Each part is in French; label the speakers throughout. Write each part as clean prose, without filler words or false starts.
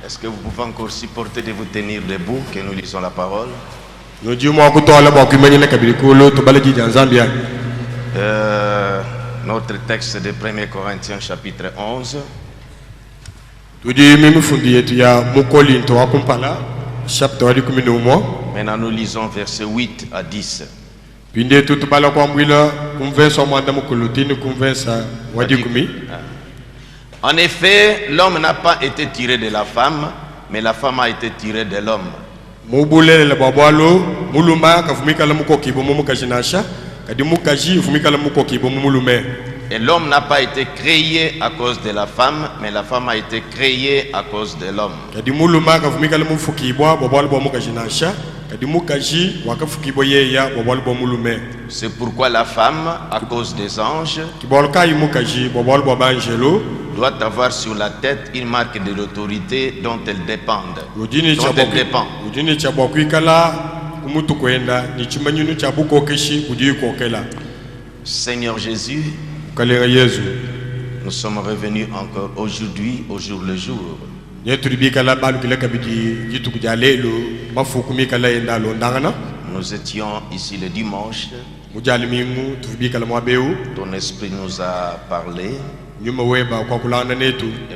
Speaker 1: Est-ce que vous pouvez encore supporter de vous tenir debout, que nous lisons la parole? Notre texte de 1 Corinthiens chapitre 11. Maintenant nous lisons versets 8 à 10. En effet, l'homme n'a pas été tiré de la femme, mais la femme a été tirée de l'homme. Et l'homme n'a pas été créé à cause de la femme, mais la femme a été créée à cause de l'homme. C'est pourquoi la femme, à cause des anges, doit avoir sur la tête une marque de l'autorité dont elle dépend. Seigneur Jésus, nous sommes revenus encore aujourd'hui, au jour le jour. Nous étions ici le dimanche. Ton esprit nous a parlé. Et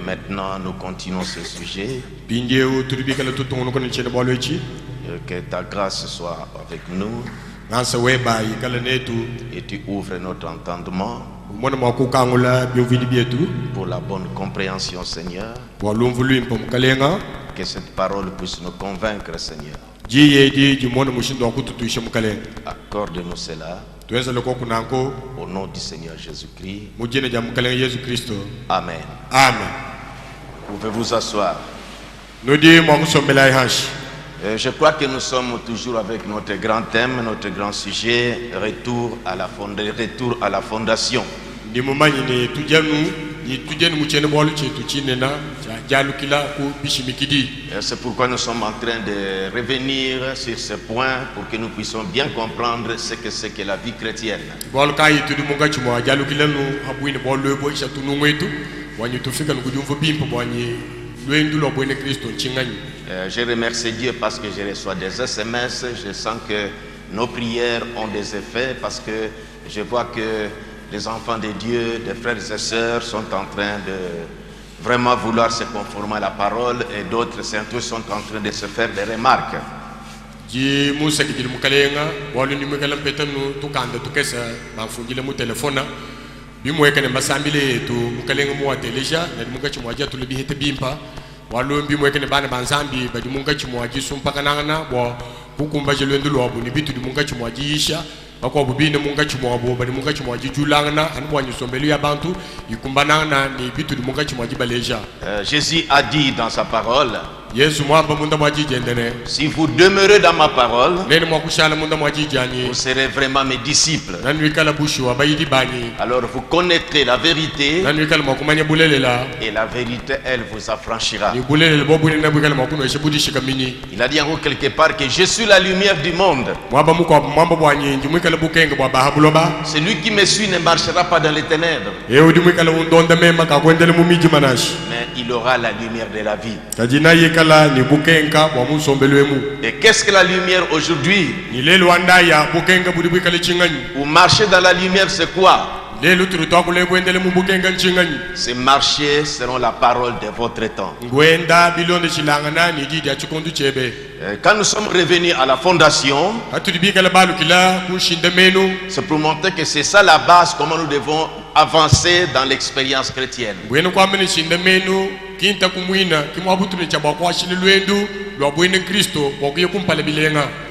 Speaker 1: maintenant nous continuons ce sujet. Que ta grâce soit avec nous. Et tu ouvres notre entendement pour la bonne compréhension, Seigneur. Que cette parole puisse nous convaincre, Seigneur. Accorde-nous cela. Au nom du Seigneur Jésus-Christ. Amen.
Speaker 2: Amen.
Speaker 1: Pouvez vous asseoir. Je crois que nous sommes toujours avec notre grand thème, notre grand sujet, retour à la fondation. C'est pourquoi nous sommes en train de revenir sur ce point pour que nous puissions bien comprendre ce que c'est que la vie chrétienne. Je remercie Dieu parce que je reçois des SMS. Je sens que nos prières ont des effets parce que je vois que les enfants de Dieu, des frères et sœurs sont en train de vraiment vouloir se conformer à la parole et d'autres saints sont en train de se faire des remarques. Jésus a dit dans sa parole, si vous demeurez dans ma parole, vous serez vraiment mes disciples. Alors vous connaîtrez la vérité et la vérité, elle vous affranchira. Il a dit en haut quelque part que je suis la lumière du monde. Celui qui me suit ne marchera pas dans les ténèbres, mais il aura la lumière de la vie. Et qu'est-ce que la lumière aujourd'hui? Ou marcher dans la lumière, c'est quoi? C'est marcher selon la parole de votre temps. Quand nous sommes revenus à la fondation, c'est pour montrer que c'est ça la base, comment nous devons avancer dans l'expérience chrétienne.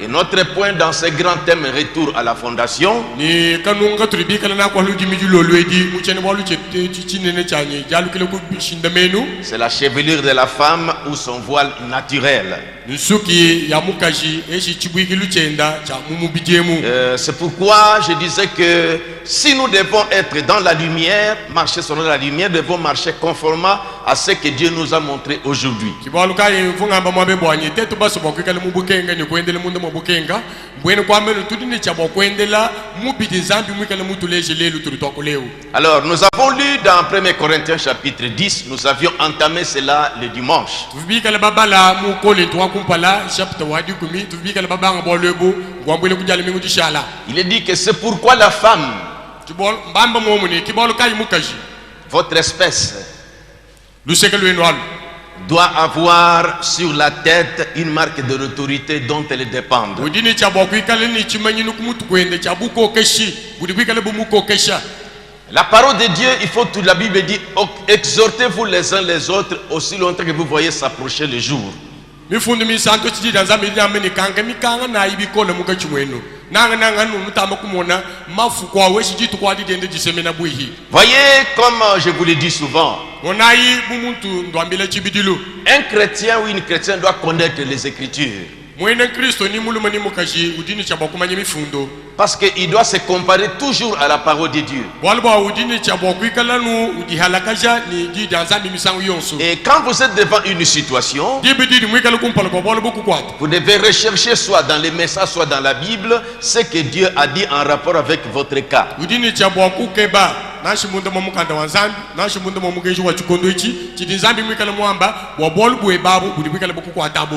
Speaker 1: Et notre point dans ce grand thème, retour à la fondation, c'est la chevelure de la femme ou son voile naturel. C'est pourquoi je disais que si nous devons être dans la lumière, marcher selon la lumière, devons marcher conformément à ce que Dieu nous a montré aujourd'hui. Alors, nous avons lu dans 1 Corinthiens chapitre 10, nous avions entamé cela le dimanche. Il est dit que c'est pourquoi la femme, votre espèce, doit avoir sur la tête une marque de l'autorité dont elle dépend. La parole de Dieu, il faut toute la Bible dit, exhortez-vous les uns les autres aussi longtemps que vous voyez s'approcher le jour. Voyez comme je vous le dis souvent, un chrétien ou une chrétienne doit connaître les Écritures. Parce qu'il doit se comparer toujours à la parole de Dieu. Et quand vous êtes devant une situation, vous devez rechercher soit dans les messages, soit dans la Bible, ce que Dieu a dit en rapport avec votre cas.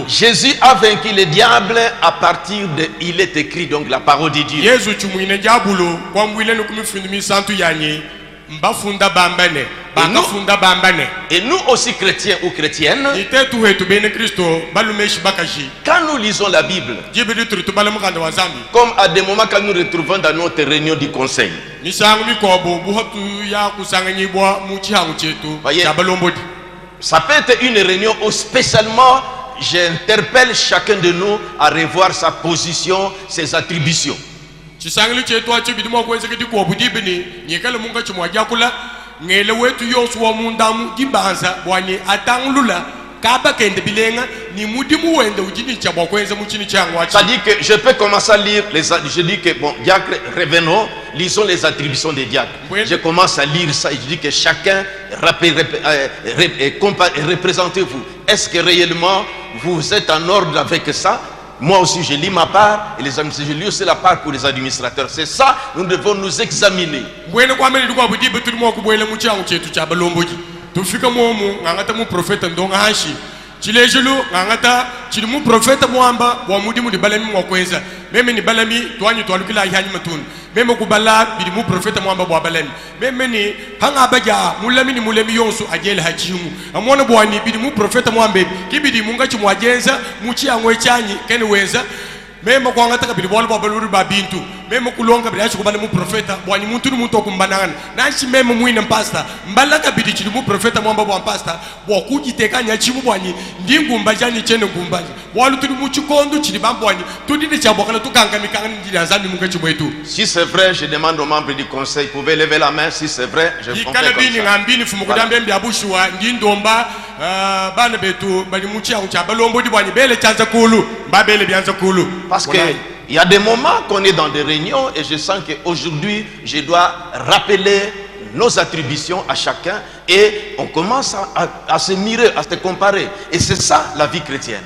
Speaker 1: Jésus a vaincu le diable à partir de il est écrit, donc la parole de Dieu. Et nous aussi chrétiens ou chrétiennes, quand nous lisons la Bible, comme à des moments quand nous retrouvons dans notre réunion du conseil, voyez, ça peut être une réunion où spécialement j'interpelle chacun de nous à revoir sa position, ses attributions. C'est-à-dire que je peux commencer à lire je dis que bon, diacre, revenons, lisons les attributions des diacres. Je commence à lire ça et je dis que chacun représentez-vous. Est-ce que réellement vous êtes en ordre avec ça? Moi aussi je lis ma part et les administrateurs, je lis aussi la part pour les administrateurs. C'est ça, nous devons nous examiner.
Speaker 2: Chilejulu ngangata chilimu profeta mwamba wa mudimu di balami mwakweza meme ni balami tuanyi tualukila yanyi matun meme kubala bidimu profeta mwamba wa balami meme ni hanga baja mulami ni mulami yonsu ajele hachimu amwana bwani bidimu profeta mwambe kibidi munga chimwajenza muchi angwe chanyi kene wenza meme kwa ngata kabidi bwala babaluri babintu meme kulonga bidi ashi kubala mu profeta bwani muntu ni muntu okumbanana nashi meme muina mpasta mbala kabidi chilimu profeta mwamba wa mpasta bwa kujitekanya chimu bwani ndingu mbajani chene ngumbaji bwalu tuli mu chikondo chili bambwani tudine chabokala tukanga mikanga ndili azami munga chimwetu.
Speaker 1: Si c'est vrai, je demande aux membres du conseil, vous pouvez lever la main si c'est vrai, je fais comme ça.
Speaker 2: Ngambini fumukudambe mbiabushwa ndindomba bana betu bali muchi ancha balombo di bwani bele chanza kulu mbabele bianza kulu.
Speaker 1: Parce que il y a des moments qu'on est dans des réunions et je sens qu'aujourd'hui, je dois rappeler nos attributions à chacun et on commence à se mirer, à se comparer. Et c'est ça la vie chrétienne.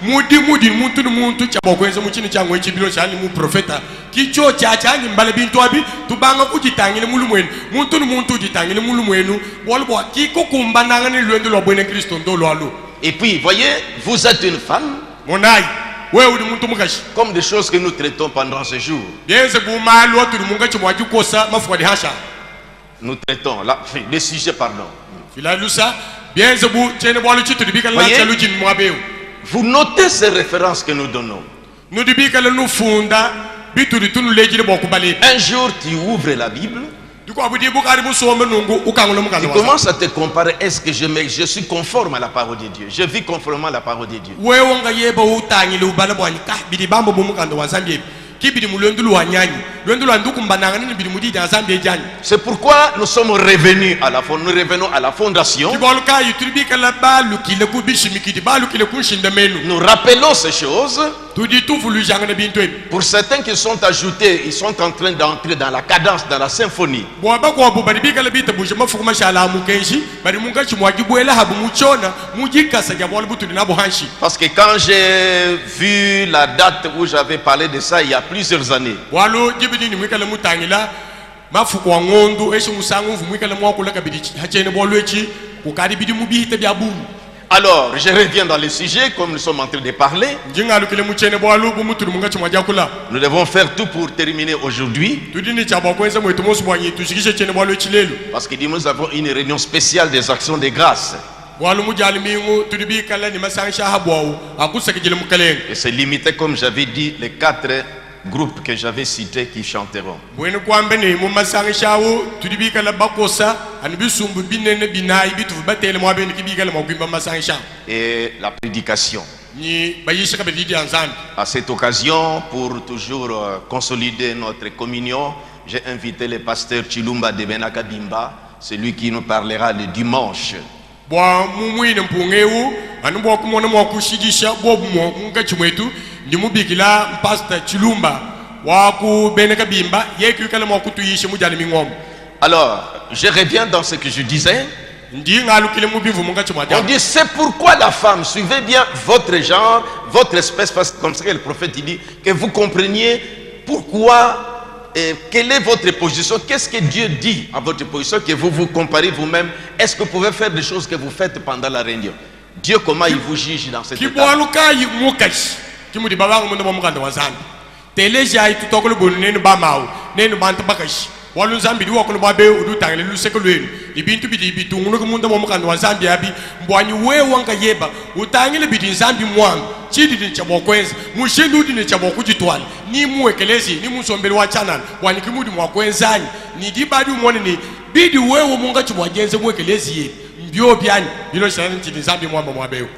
Speaker 2: Mudi muntu chabokwenza muchini changwe chibilo chani mu profeta kicho chachani mbale bintu abi tubanga kujitangile mulumwenu muntu jitangile mulumwenu bolbo kiko kumbananga ni lwendo lwa bwene Kristo ndolo alo.
Speaker 1: Et puis voyez, vous êtes une femme.
Speaker 2: Monai wewe uli muntu mukashi
Speaker 1: comme des choses que nous traitons pendant ce jour.
Speaker 2: Bienze bumalo tuli munga chimwaji kosa mafuwa di hasha.
Speaker 1: Nous traitons là des sujets pardon.
Speaker 2: Filalusa bienze bu chene bwalu chitu dibika la chaluji mwabeu.
Speaker 1: Vous notez ces références que nous donnons.
Speaker 2: Un
Speaker 1: jour, tu ouvres la Bible. Tu commences à te comparer. Est-ce que je suis conforme à la parole de Dieu? Je vis conformément à la parole de Dieu. C'est pourquoi nous sommes revenus à la nous revenons à la fondation. Nous rappelons ces choses Pour certains qui sont ajoutés, ils sont en train d'entrer dans la cadence, dans la symphonie. Parce que quand j'ai vu la date où j'avais parlé de ça il y a plusieurs années, alors je reviens dans le sujet comme nous sommes en train de parler. Nous devons faire tout pour terminer aujourd'hui, parce que nous avons une réunion spéciale des actions de grâce. Et c'est limité, comme j'avais dit, les 4 groupes que j'avais cités qui chanteront. Et la prédication. À cette occasion, pour toujours consolider notre communion, j'ai invité le pasteur Chilumba de Benakabimba, celui qui nous parlera le dimanche. Alors, je reviens dans ce que je disais. On dit c'est pourquoi la femme, suivez bien votre genre, votre espèce, parce que comme ça que le prophète il dit, que vous compreniez pourquoi, quelle est votre position, qu'est-ce que Dieu dit à votre position, que vous vous comparez vous-même. Est-ce que vous pouvez faire des choses que vous faites pendant la réunion? Dieu, comment il vous juge dans cette étape?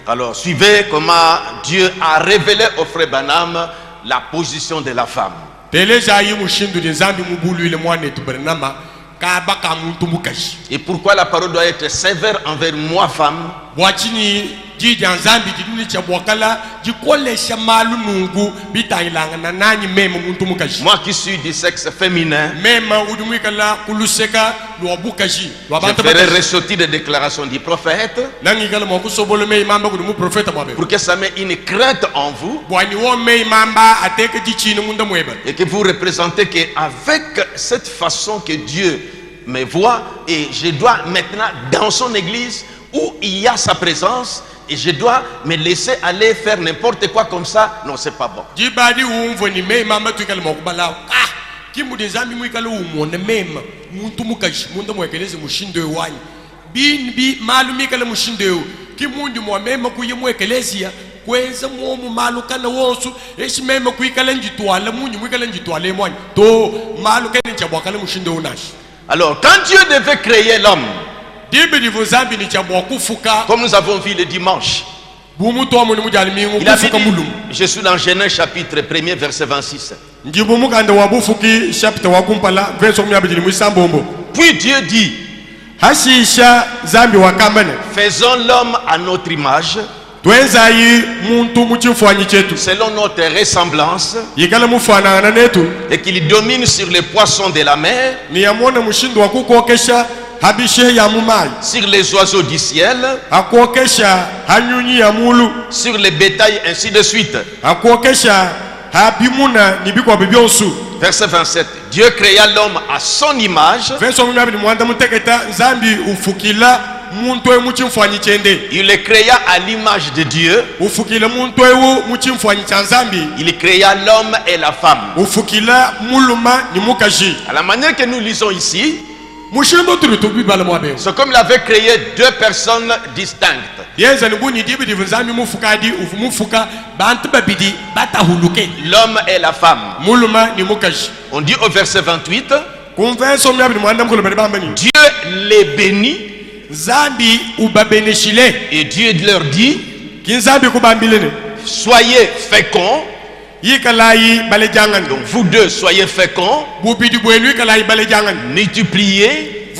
Speaker 1: Alors suivez comment Dieu a révélé au frère Branham la position de la femme. Et pourquoi la parole doit être sévère envers moi, femme? Moi qui suis du sexe féminin, je ferai ressortir des déclarations du prophète pour que ça mette une crainte en vous et que vous représentez qu'avec cette façon que Dieu me voit, et je dois maintenant dans son église où il y a sa présence, et je dois me laisser aller faire n'importe quoi comme ça, non, c'est pas bon. Alors quand Dieu devait créer l'homme, comme nous avons vu le dimanche, il a dit, je suis dans Genèse chapitre 1er verset 26. Puis Dieu dit, faisons l'homme à notre image, selon notre ressemblance, et qu'il domine sur les poissons de la mer, sur les oiseaux du ciel, sur les bétails, ainsi de suite. Verset 27. Dieu créa l'homme à son image. Il le créa à l'image de Dieu. Il créa l'homme et la femme. À la manière que nous lisons ici, c'est comme il avait créé 2 personnes distinctes. L'homme et la femme. On dit au verset 28, Dieu les bénit. Et Dieu leur dit, soyez féconds. Donc vous deux soyez féconds, multipliez,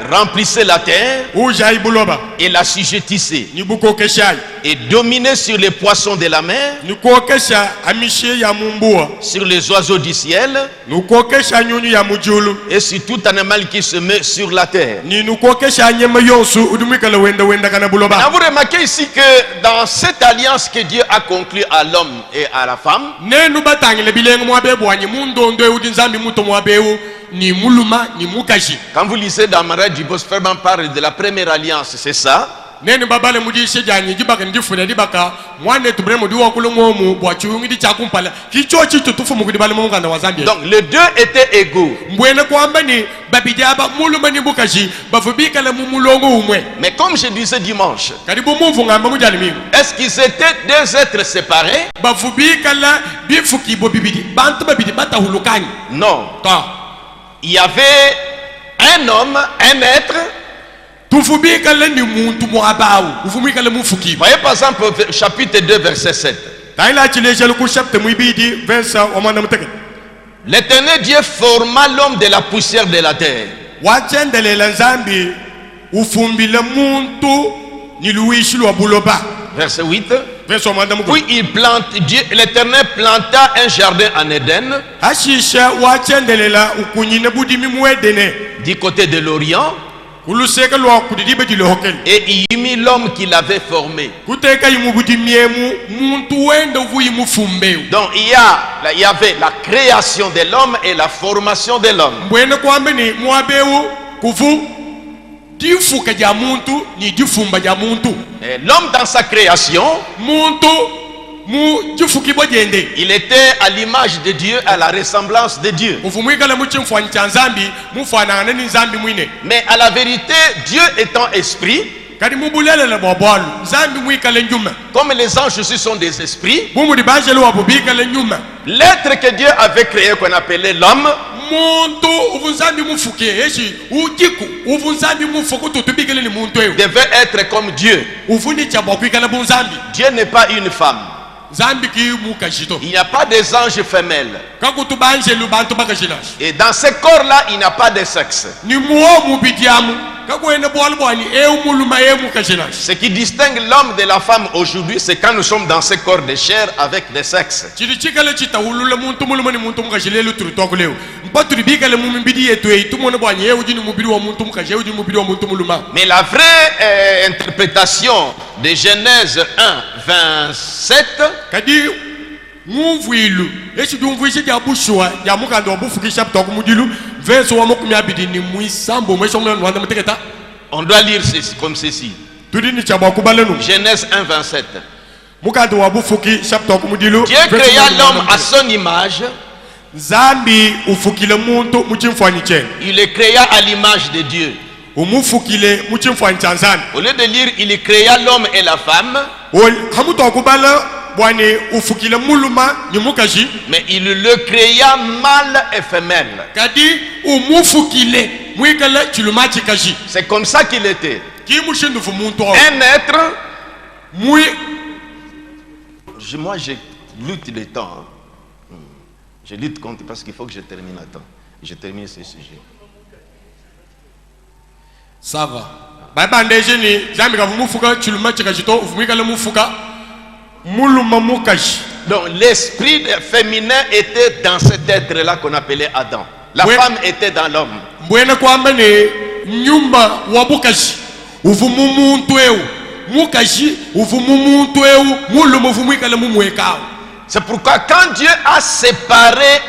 Speaker 1: remplissez la terre
Speaker 2: ujai buloba
Speaker 1: et l'assujettissez,
Speaker 2: ni buko keshai
Speaker 1: et dominez sur les poissons de la mer,
Speaker 2: ni ko kesha amishe ya mumbua
Speaker 1: sur les oiseaux du ciel
Speaker 2: ni ko kesha nyunyu ya mujulu
Speaker 1: et sur tout animal qui se met sur la terre.
Speaker 2: ni ko kesha nyema yonsu udumikala wenda kana buloba.
Speaker 1: Vous remarquez ici que dans cette alliance que Dieu a conclue à l'homme et à la femme,
Speaker 2: nenu batangile bilengo mwabebu wanyi mundondo udinzambi muto mwabeu ni muluma ni mukaji.
Speaker 1: quand vous lisez dans Marais du Bosphore parle de la première alliance, c'est ça.
Speaker 2: Nenu babale mudishe janyi jibaka ndifune dibaka mwane tubremo diwa kulomomu bwachungi di chakumpala kicho chicho tufu mukudibale munganda wa Zambia.
Speaker 1: Donc les deux étaient égaux.
Speaker 2: Mbwene kwamba ni babijaba muluma ni bukaji bafubika la mumulongo umwe.
Speaker 1: Mais comme je disais dimanche,
Speaker 2: Karibu mufu ngamba mujani mingu.
Speaker 1: est-ce qu'ils étaient deux êtres séparés?
Speaker 2: Bafubika la bifuki bobibidi bantu babidi batahulukani.
Speaker 1: Non.
Speaker 2: Ta.
Speaker 1: Il y avait un homme, un être.
Speaker 2: Tufubika la ni muntu muabau. Ufumika la mufuki.
Speaker 1: Voyez par exemple au chapitre 2 verset 7.
Speaker 2: Taila chileje lu chapter muibidi versa omana muteke.
Speaker 1: L'Éternel Dieu forma l'homme de la poussière de la terre.
Speaker 2: Wachendelela nzambi ufumbile muntu niluishilwa buloba.
Speaker 1: Verset 8.
Speaker 2: Verso omana muteke.
Speaker 1: Puis il plante, Dieu, l'Éternel planta un jardin en Éden,
Speaker 2: Ashisha wachendelela ukunyine budimi muedene.
Speaker 1: du côté de l'Orient,
Speaker 2: Kuluseka lwa kudidibe dilohokel.
Speaker 1: et il y mit l'homme qu'il avait formé.
Speaker 2: Kuteka yimubudimiemu muntu wenda uvuyi mufumbeu.
Speaker 1: Donc il y avait la création de l'homme et la formation de l'homme.
Speaker 2: Mbwene kwambe ni muabeu kufu difuka ja muntu ni difumba ja muntu.
Speaker 1: Et l'homme dans sa création,
Speaker 2: Muntu mu difuki bojende.
Speaker 1: il était à l'image de Dieu, à la ressemblance de Dieu.
Speaker 2: Ufumwikala muchimfwani cha nzambi mufanana ni nzambi mwine.
Speaker 1: Mais à la vérité, Dieu étant esprit,
Speaker 2: Kadi mubulele la bwabwalu nzambi mwikale njuma.
Speaker 1: comme les anges aussi sont des esprits,
Speaker 2: Bumu di bajele wabubikale njuma.
Speaker 1: l'être que Dieu avait créé, qu'on appelait l'homme,
Speaker 2: Muntu uvunzambi mufuke eshi ujiku uvunzambi mufuku tutubikele ni muntu ewe.
Speaker 1: devait être comme Dieu.
Speaker 2: Ufundi cha bwakwikala bunzambi.
Speaker 1: Dieu n'est pas une femme.
Speaker 2: Zambi ki mukashito.
Speaker 1: Il n'y a pas des anges femelles.
Speaker 2: Kakutu banjelu bantu bakashina.
Speaker 1: Et dans ce corps-là, il n'y a pas de sexe.
Speaker 2: Ni muo mubidiamu. Kakwene bwalbwani muluma mukashina.
Speaker 1: Ce qui distingue l'homme de la femme aujourd'hui, c'est quand nous sommes dans ce corps de chair avec des sexes.
Speaker 2: Chirichikale chita ulula muntu muluma ni muntu mukashilelu turutoko leo. Mpaturi bikale mumibidi yetu itumono bwani ujini mubidi wa muntu mukashe ujini mubidi wa muntu muluma.
Speaker 1: Mais la vraie interprétation de Genèse 1, 27,
Speaker 2: Kadi mvuilu eshi dumvuishi ya bushwa ya mukando wa bufukisha ptoko mudilu verso wa mukumi abidi ni muisambo mwesho mwana nwanda muteketa.
Speaker 1: on doit lire ceci, comme ceci.
Speaker 2: Tudini cha bakubalenu.
Speaker 1: Genèse 1, 27.
Speaker 2: Mukando wa bufuki chaptoko mudilu.
Speaker 1: Dieu créa l'homme à son image.
Speaker 2: Zambi ufukile muntu muchimfwani chen.
Speaker 1: Il le créa à l'image de Dieu.
Speaker 2: Umufukile muchimfwani chanzani.
Speaker 1: Au lieu de lire, il créa l'homme et la femme,
Speaker 2: Hamuto kubala bwani ufukile muluma ni mukaji.
Speaker 1: mais il le créa mâle et femelle.
Speaker 2: Kadi umufukile mwikale chulumachi kaji.
Speaker 1: C'est comme ça qu'il était.
Speaker 2: Ki mushindu fu muntu.
Speaker 1: Un être.
Speaker 2: Mui.
Speaker 1: Moi, je lutte le temps. Hein. Je lutte contre parce qu'il faut que je termine à temps. Je termine ce sujet.
Speaker 2: Ça va. Baba ndeje ni zambi ka mufuka chulumachi kaji to ufumikale mufuka muluma mukaji.
Speaker 1: Donc l'esprit féminin était dans cet être-là qu'on appelait Adam. La femme était dans l'homme.
Speaker 2: Mbwene kwamba ne nyumba wabukaji uvumu muntu eu mukaji uvumu muntu eu muluma ufumikale mumwekao.
Speaker 1: C'est pourquoi quand Dieu a séparé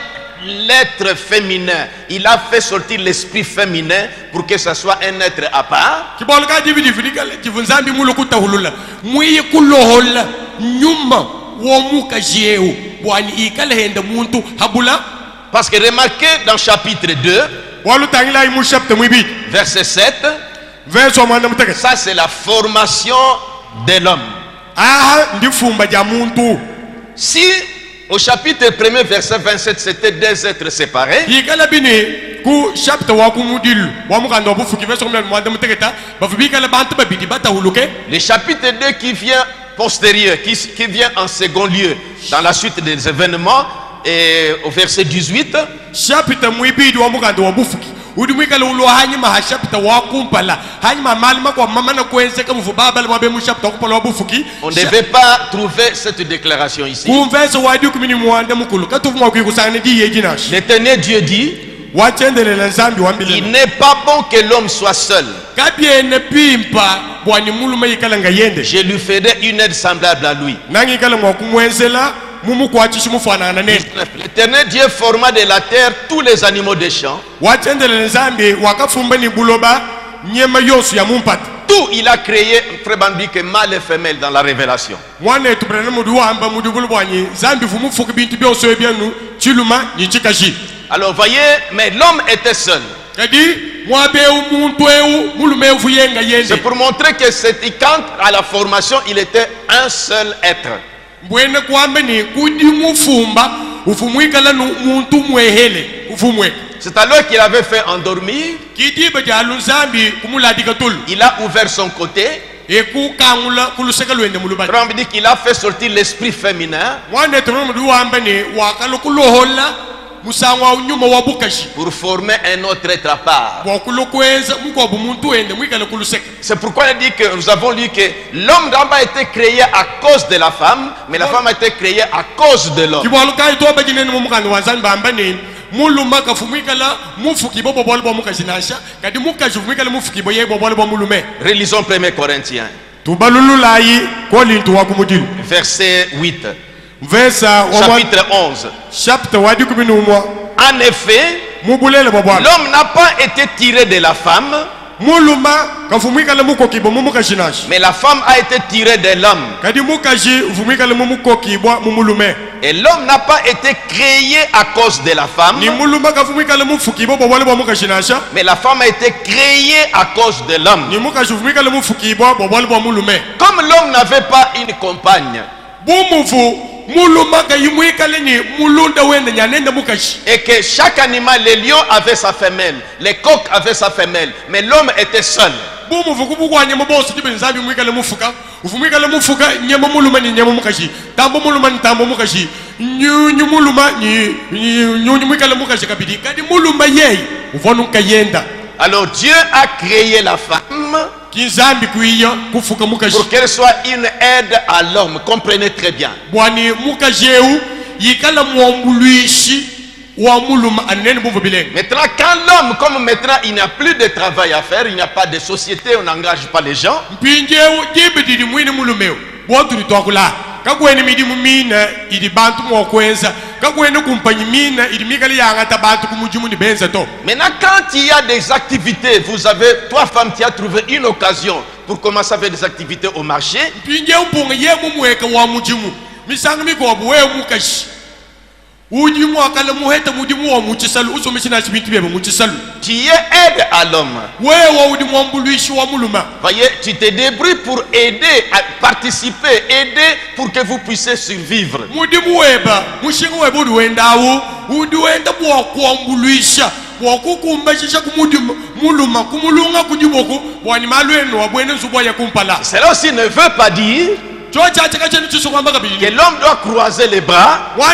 Speaker 1: l'être féminin, il a fait sortir l'esprit féminin pour que ce soit un être à part.
Speaker 2: Kibolka dibidi fidikale kivunzambi mulukuta hulula mwiye kulohola nyumba wa mukaji eu bwani ikale henda muntu habula.
Speaker 1: Parce que remarquez dans chapitre 2, verset 7, ça c'est la formation de l'homme. Si au chapitre 1er, verset 27, c'était deux êtres séparés, le chapitre 2 qui vient postérieur, qui vient en second lieu dans la suite des événements, et au verset 18,
Speaker 2: udumwikala ulo hanyuma hashapta wakumpala hanyuma malima kwa mama na kwenze kama vubaba le mabe mushapta kupala wabufuki.
Speaker 1: On ne devait pas trouver cette déclaration ici.
Speaker 2: L'éternel
Speaker 1: Dieu dit, il n'est pas bon que l'homme soit seul. Je lui ferai une aide semblable à lui. L'éternel Dieu forma de la terre tous les animaux des champs. Tout il a créé, frère Bambi, mâle et femelle dans la révélation. Alors voyez, mais l'homme était seul. C'est pour montrer que quand à la formation, il était un seul être. C'est alors qu'il avait fait endormir. Il a ouvert son côté. On dit qu'il a fait sortir l'esprit féminin pour former un autre être à part. C'est pourquoi il dit que nous avons lu que l'homme d'abord a été créé à cause de la femme, mais la femme a été créée à cause de l'homme. Relisons 1 Corinthiens verset 8 chapitre 11. En effet, l'homme n'a pas été tiré de la femme, mais la femme a été tirée de l'homme. Et l'homme n'a pas été créé à cause de la femme, mais la femme a été créée à cause de l'homme. Comme l'homme n'avait pas une compagne, et que chaque animal, les lions avaient sa femelle, les coqs avaient sa femelle, mais l'homme était seul. Alors Dieu a créé la femme pour qu'elle soit une aide à l'homme. Comprenez très bien. Maintenant, quand l'homme, comme maintenant il n'y a plus de travail à faire, il n'y a pas de société, on n'engage pas les gens. Maintenant, quand il y a des activités, vous avez, toi femme, tu as trouvé une occasion pour commencer à faire des activités au marché. Tu es aide à l'homme. Voyez, tu te débrouilles pour aider, à participer, aider pour que vous puissiez survivre. Cela aussi ne veut pas dire que l'homme doit croiser les bras pour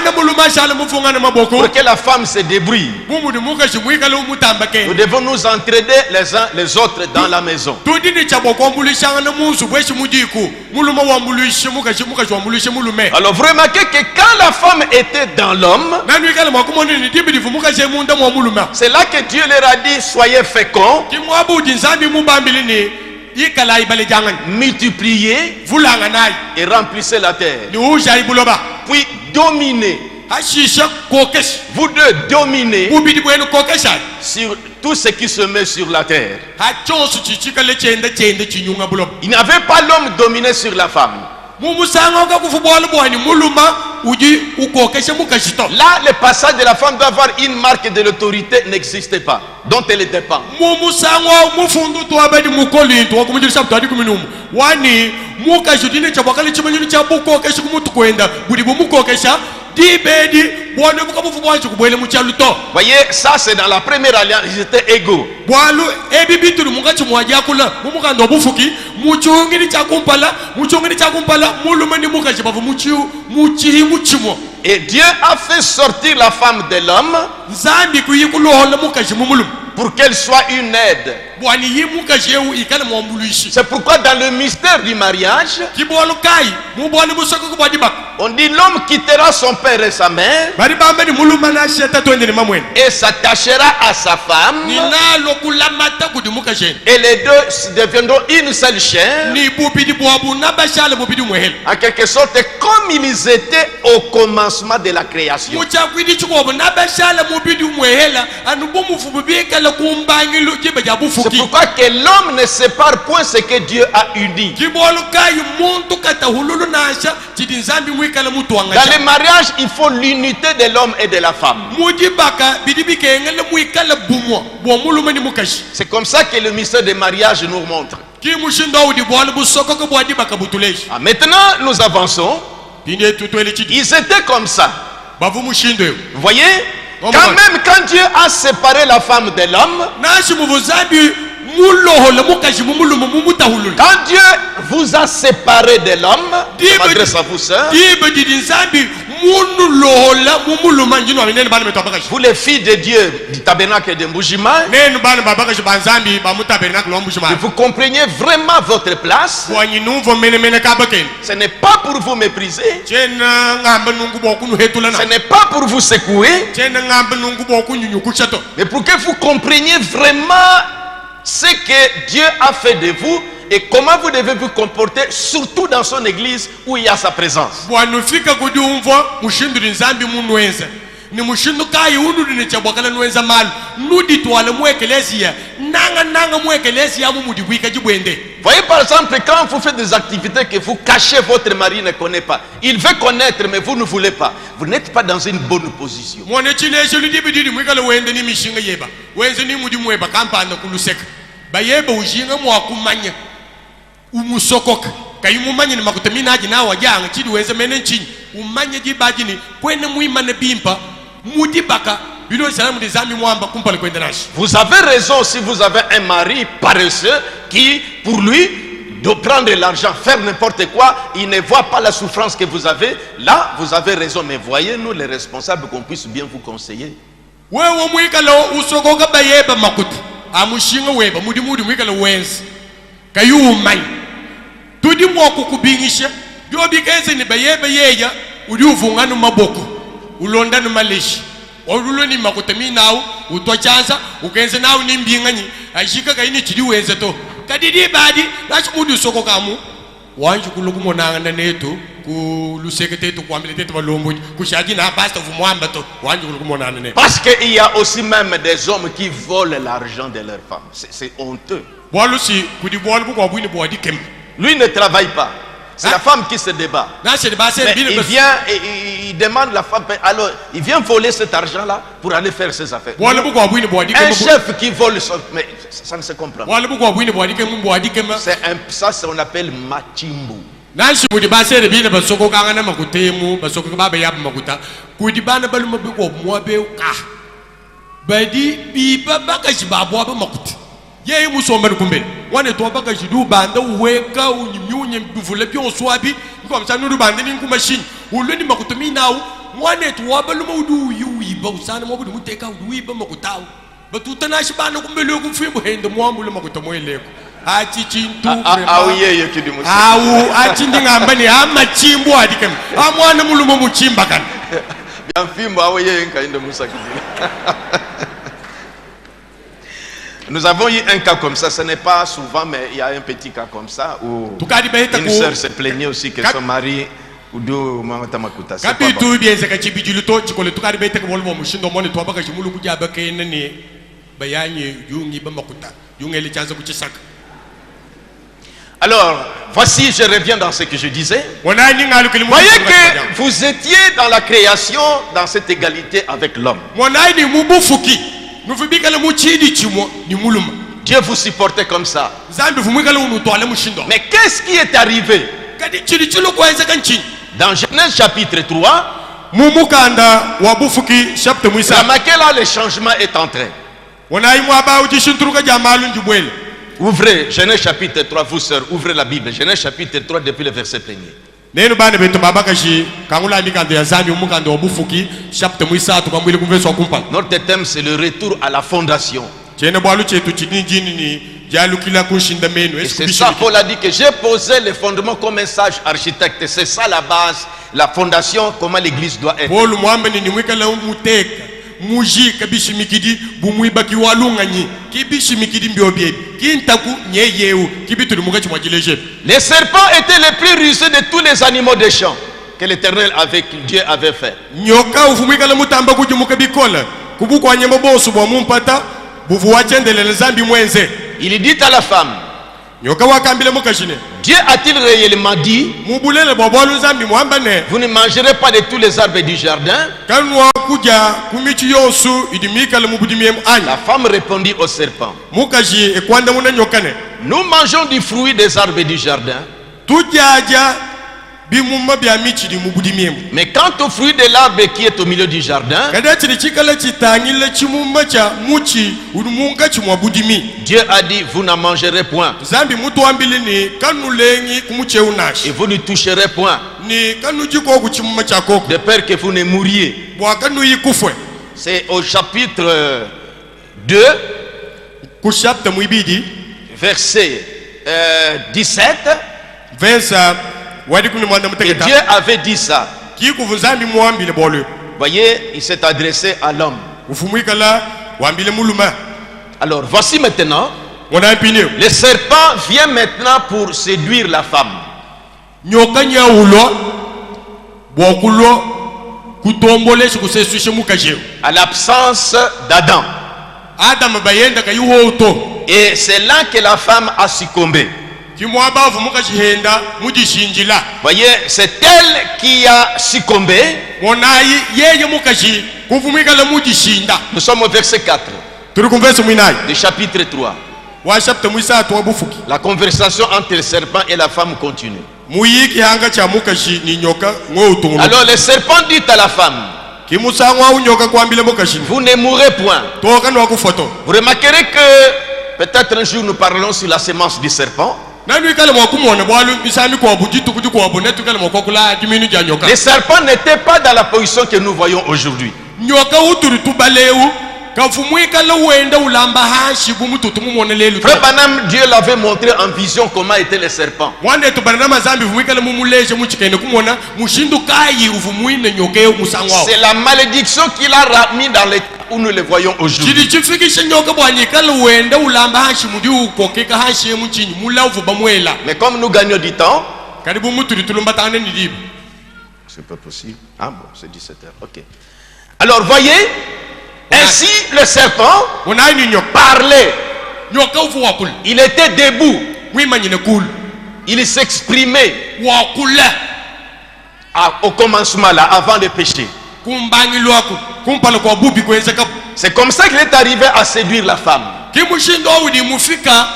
Speaker 1: que la femme se débrouille. Nous devons nous entraider les uns les autres dans la maison. Alors vous remarquez que quand la femme était dans l'homme, c'est là que Dieu leur a dit: soyez féconds, multipliez et remplissez la terre, puis dominez. Vous deux dominez sur tout ce qui se met sur la terre. Il n'avait pas l'homme dominé sur la femme. Là, le passage de la femme doit avoir une marque de l'autorité n'existait pas, dont elle dépend. Voyez, ça c'est dans la première alliance, ils étaient égaux. Et Dieu a fait sortir la femme de l'homme pour qu'elle soit une aide. C'est pourquoi dans le mystère du mariage, on dit l'homme quittera son père et sa mère et s'attachera à sa femme et les deux deviendront une seule chair. En quelque sorte, comme ils étaient au commencement de la création. C'est pourquoi que l'homme ne sépare point ce que Dieu a uni. Dans les mariages, il faut l'unité de l'homme et de la femme. C'est comme ça que le mystère du mariage nous montre. Ah, maintenant, nous avançons. Ils étaient comme ça. Vous voyez? Quand même, quand Dieu a séparé la femme de l'homme, quand Dieu vous a séparé de l'homme, je m'adresse à vous, sœurs, vous les filles de Dieu du tabernacle de Mbujima, vous compreniez vraiment votre place. Ce n'est pas pour vous mépriser, ce n'est pas pour vous secouer, mais pour que vous compreniez vraiment ce que Dieu a fait de vous et comment vous devez vous comporter, surtout dans son église où il y a sa présence. Voyez par exemple, quand vous faites des activités que vous cachez, votre mari ne connaît pas. Il veut connaître, mais vous ne voulez pas. Vous n'êtes pas dans une bonne position. Vous avez raison si vous avez un mari paresseux qui, pour lui, de prendre l'argent, faire n'importe quoi, il ne voit pas la souffrance que vous avez. Là, vous avez raison, mais voyez-nous les responsables qu'on puisse bien vous conseiller.
Speaker 2: Oluloni makutemi nao utwachanza ukenze nao nimbingani ashika kaini chidi wenzeto kadidi badi lachumudu soko kamu wanju kulukumonanga neto kulusekete to kwambile teto balombo kushagi na pastor vumwamba to wanju kulukumonana ne.
Speaker 1: Parce qu'il y a aussi même des hommes qui volent l'argent de leurs femmes. C'est honteux. Lui ne travaille pas. C'est la femme qui se débat. Mais il vient et il demande la femme. Alors, il vient voler cet argent-là pour aller faire ses affaires. Un chef qui vole, mais ça ne se comprend pas. Ça, on appelle machimbu.
Speaker 2: Ye musomba kumbe wane to baka jidu banda weka unyunye duvule byo swabi ngom sanu banda ni kumashini ulweni makutumi nawo wane to wabaluma udu yiba usana mobudu muteka udu yiba makutawo batutana shibana kumbe lo kumfimbo hende mwambulo makutomoyeleko achi chintu
Speaker 1: au yeye kidi musi
Speaker 2: au achi ndingamba ni amachimbo adikem amwana mulumo muchimba kan
Speaker 1: yamfimbo au yeye nkainde musakidi. Nous avons eu un cas comme ça, ce n'est pas souvent, mais il y a un petit cas comme ça où une sœur se plaignait aussi que son mari Udo Mamatamakuta. Alors, voici, je reviens dans ce que je disais. Voyez que vous étiez dans la création, dans cette égalité avec l'homme. Dieu vous supportait comme ça. Mais qu'est-ce qui est arrivé? Dans Genèse chapitre 3,
Speaker 2: mumukanda wa bufuki chapter mwisa
Speaker 1: Remarquez là, le changement est entré.
Speaker 2: wonai mwaba ujishintruka jamalu njubwele.
Speaker 1: Ouvrez Genèse chapitre 3, vous sœurs, ouvrez la Bible. Genèse chapitre 3 depuis le verset 1er.
Speaker 2: Nenu bana beto babakashi kangula mikando ya zambi mukando wa bufuki chapter mwisa tukamwile kumveso wa kumpala.
Speaker 1: Notre thème c'est le retour à la fondation.
Speaker 2: Chene bwalu chetu chini jini ni jalukila kushinda menu.
Speaker 1: Et c'est ça, Paul a dit que j'ai posé les fondements comme un sage architecte. C'est ça la base, la fondation, comment l'église doit être.
Speaker 2: Paul mwamba ni mwikala muteka muji kabishi mikidi bumwiba kiwalunga nyi kibishi mikidi mbiobi kintaku nyeyeu kibitulu mugachi mwajileje.
Speaker 1: Les serpents étaient les plus rusés de tous les animaux des champs que l'Éternel avait, que Dieu avait fait.
Speaker 2: Nyoka ufumwikala mutamba kuji mukabikola kubuko wanyembo bosu bwa mumpata buvu wachendelele zambi mwenze.
Speaker 1: Il dit à la femme,
Speaker 2: nyoka wakambile mukashine
Speaker 1: Dieu a-t-il réellement dit,
Speaker 2: mubulele bwabwalu zambi mwamba ne
Speaker 1: vous ne mangerez pas de tous les arbres du jardin?
Speaker 2: kanwa kuja kumichi yosu idimikala mubudimie anya.
Speaker 1: La femme répondit au serpent,
Speaker 2: mukashi ekwanda muna nyokane
Speaker 1: nous mangeons du fruit des arbres du jardin.
Speaker 2: tujaja bimumma bya michi di mubudimie.
Speaker 1: Mais quant au fruit de l'arbre qui est au milieu du jardin,
Speaker 2: kada chini chikala chitangile chimumma cha muchi umunga chimwabudimi.
Speaker 1: Dieu a dit, vous n'en mangerez point.
Speaker 2: Zambi mutu ambili ni kanulengi kumuche unashi.
Speaker 1: Et vous ne toucherez point,
Speaker 2: Ni kanuji koku chimumma cha koko.
Speaker 1: de peur que vous ne mouriez.
Speaker 2: Bwa kanu yikufwe.
Speaker 1: C'est au chapitre 2,
Speaker 2: Kushapta mwibidi.
Speaker 1: verset 17,
Speaker 2: Versa wadi kuni mwanda
Speaker 1: que
Speaker 2: mutegeta.
Speaker 1: Dieu avait dit ça.
Speaker 2: Kiku vuzambi mwambile bolu.
Speaker 1: Voyez, il s'est adressé à l'homme.
Speaker 2: Ufumwikala wambile muluma.
Speaker 1: Alors, voici maintenant,
Speaker 2: Wana mpinio.
Speaker 1: le serpent vient maintenant pour séduire la femme.
Speaker 2: Nyoka nyaulo. Bwakulo kutombole shikuseswishe mukajeo.
Speaker 1: À l'absence d'Adam.
Speaker 2: Adam bayenda kayuho uto.
Speaker 1: Et c'est là que la femme a succombé.
Speaker 2: Kimwaba mukashihenda mujishinjila.
Speaker 1: Voyez, c'est elle qui a succombé.
Speaker 2: Wonayi yeye mukashi kuvumikala mujishinda.
Speaker 1: Nous sommes au verset 4
Speaker 2: Turi kumvesa mwinayi.
Speaker 1: du chapitre 3.
Speaker 2: Wa chapter mwisatu wa bufuki.
Speaker 1: La conversation entre le serpent et la femme continue.
Speaker 2: Muyiki hanga cha mukashi ni nyoka ng'outungu.
Speaker 1: Alors le serpent dit à la femme,
Speaker 2: Kimusangwa unyoka kwambile mukashi.
Speaker 1: vous ne mourrez point.
Speaker 2: Toka no kufoto.
Speaker 1: Vous remarquerez que peut-être un jour nous parlerons sur la semence du serpent.
Speaker 2: Nanu ikale mwakumona bwalu bisami kwa bujitu kuju kwa bonetu kale mwakokula kiminu ja nyoka.
Speaker 1: Le serpent n'était pas dans la position que nous voyons aujourd'hui.
Speaker 2: Nyoka uturi tubaleu kafumwika lo wenda ulamba hashi bumututu mumone lelu.
Speaker 1: Frère Branham, Dieu l'avait montré en vision comment était le serpent.
Speaker 2: Wande tubanana mazambi fumwika le mumuleje muchikene kumona mushindu kayi ufumuine nyoke musangwa.
Speaker 1: C'est la malédiction qu'il a mis dans les où nous le voyons aujourd'hui.
Speaker 2: Chidi chifikisha nyoka bwanyika lo wenda ulamba hashi mudi ukokeka hashi muchinyi mula uvuba mwela.
Speaker 1: Mais comme nous gagnons du temps,
Speaker 2: Karibu muturi tulumba tane nidibu.
Speaker 1: c'est pas possible. Ah bon, c'est 17h. OK. Alors voyez, ainsi le serpent
Speaker 2: Wonayi ni nyoka.
Speaker 1: parlait.
Speaker 2: Nyoka ufu wakula.
Speaker 1: Il était debout.
Speaker 2: Mwimanyine kulu.
Speaker 1: Il s'exprimait
Speaker 2: Wakula.
Speaker 1: au commencement là, avant le péché.
Speaker 2: Kumbangi lwako. Kumpala kwa bubi kwenzeka.
Speaker 1: C'est comme ça qu'il est arrivé à séduire la femme.
Speaker 2: Kimushindo awudi mufika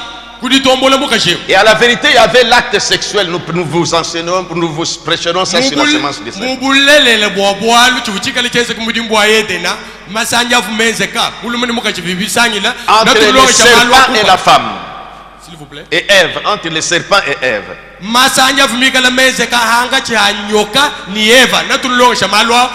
Speaker 2: kuditombola mukasheo.
Speaker 1: Et à la vérité, il y avait l'acte sexuel. Nous vous enseignons, nous vous prêcherons ça sur la semence du serpent.
Speaker 2: Mubulelele bwabwalu chivuchikale chese kumudimbo ayedena masanja vumenzeka ulumuni mukachivibisangila
Speaker 1: Entre le serpent et la femme.
Speaker 2: S'il vous plaît.
Speaker 1: Et Ève, entre le serpent et Ève.
Speaker 2: Masanja vumikala menzeka hanga chihanyoka ni Eva natulonga shamalwa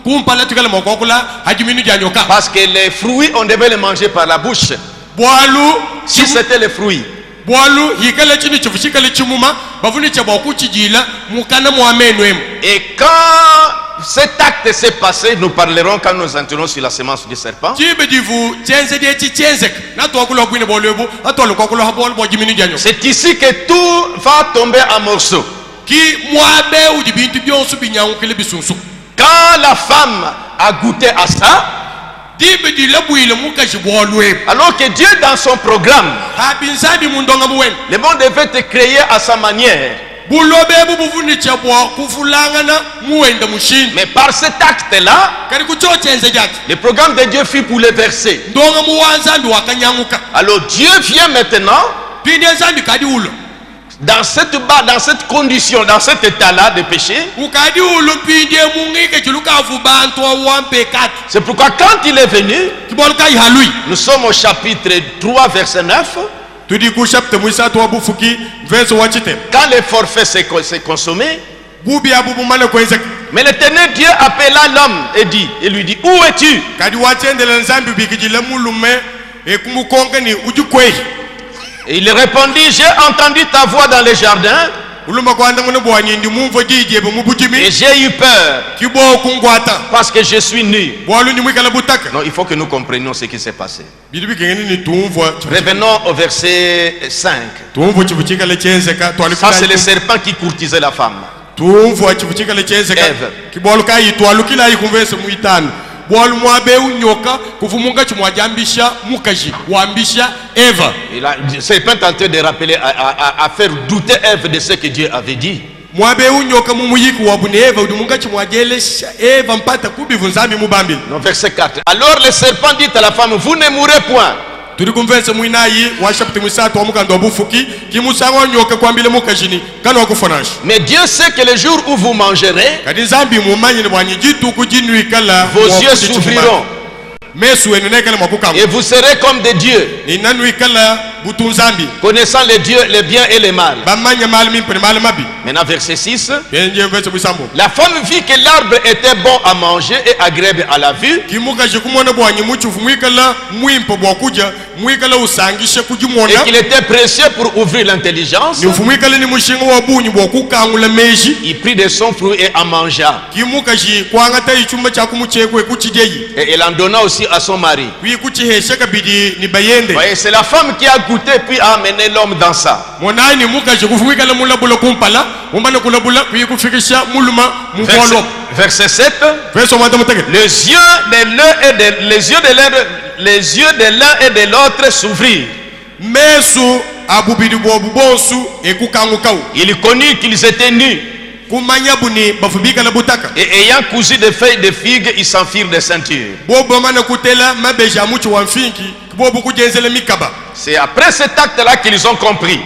Speaker 2: kumpala tukala mokokula hajiminu janyoka.
Speaker 1: Parce que les fruits, on devait les manger par la bouche.
Speaker 2: Bwalu
Speaker 1: Si c'était les fruits.
Speaker 2: bwalu hikala chini chivuchikale chimuma bavuni chabwaku chijila mukana mwamenwemu.
Speaker 1: Et quand cet acte s'est passé, nous parlerons quand nous entrerons sur la semence du serpent. C'est ici que tout va tomber en morceaux. Quand la femme a goûté à ça, alors que Dieu dans son programme, le monde devait être créé à sa manière. Mais par cet acte-là, le programme de Dieu fut bouleversé. Alors Dieu vient maintenant dans cette condition, dans cet état-là de péché, c'est pourquoi quand il est venu, nous sommes au chapitre 3, verset 9, quand le forfait s'est consommé, mais l'Éternel Dieu appela l'homme et lui dit, où es-tu? Et il répondit, j'ai entendu ta voix dans les jardins et j'ai eu peur parce que je suis nu. Non, il faut que nous comprenions ce qui s'est passé. Revenons au verset 5. Ça, c'est le serpent qui courtisait la femme. Ève. Et là, le serpent tentait de rappeler, à faire douter Ève de ce que Dieu avait dit. Non, verset 4. Alors le serpent dit à la femme, vous ne mourrez point. Mais Dieu sait que le jour où vous mangerez, vos yeux s'ouvriront et vous serez comme des dieux, connaissant les dieux, les biens et les mal. Maintenant verset 6. La femme vit que l'arbre était bon à manger et agréable à la vue, et qu'il était précieux pour ouvrir l'intelligence. Il prit de son fruit et en mangea, et il en donna aussi à son mari. Voyez, c'est la femme qui a goûté puis a amené l'homme dans ça. Verset 7. Les yeux de l'un et de l'autre s'ouvrirent. Il connut qu'ils étaient nus. Et ayant cousu des feuilles de figues, ils s'enfirent des ceintures. C'est après cet acte-là qu'ils ont compris.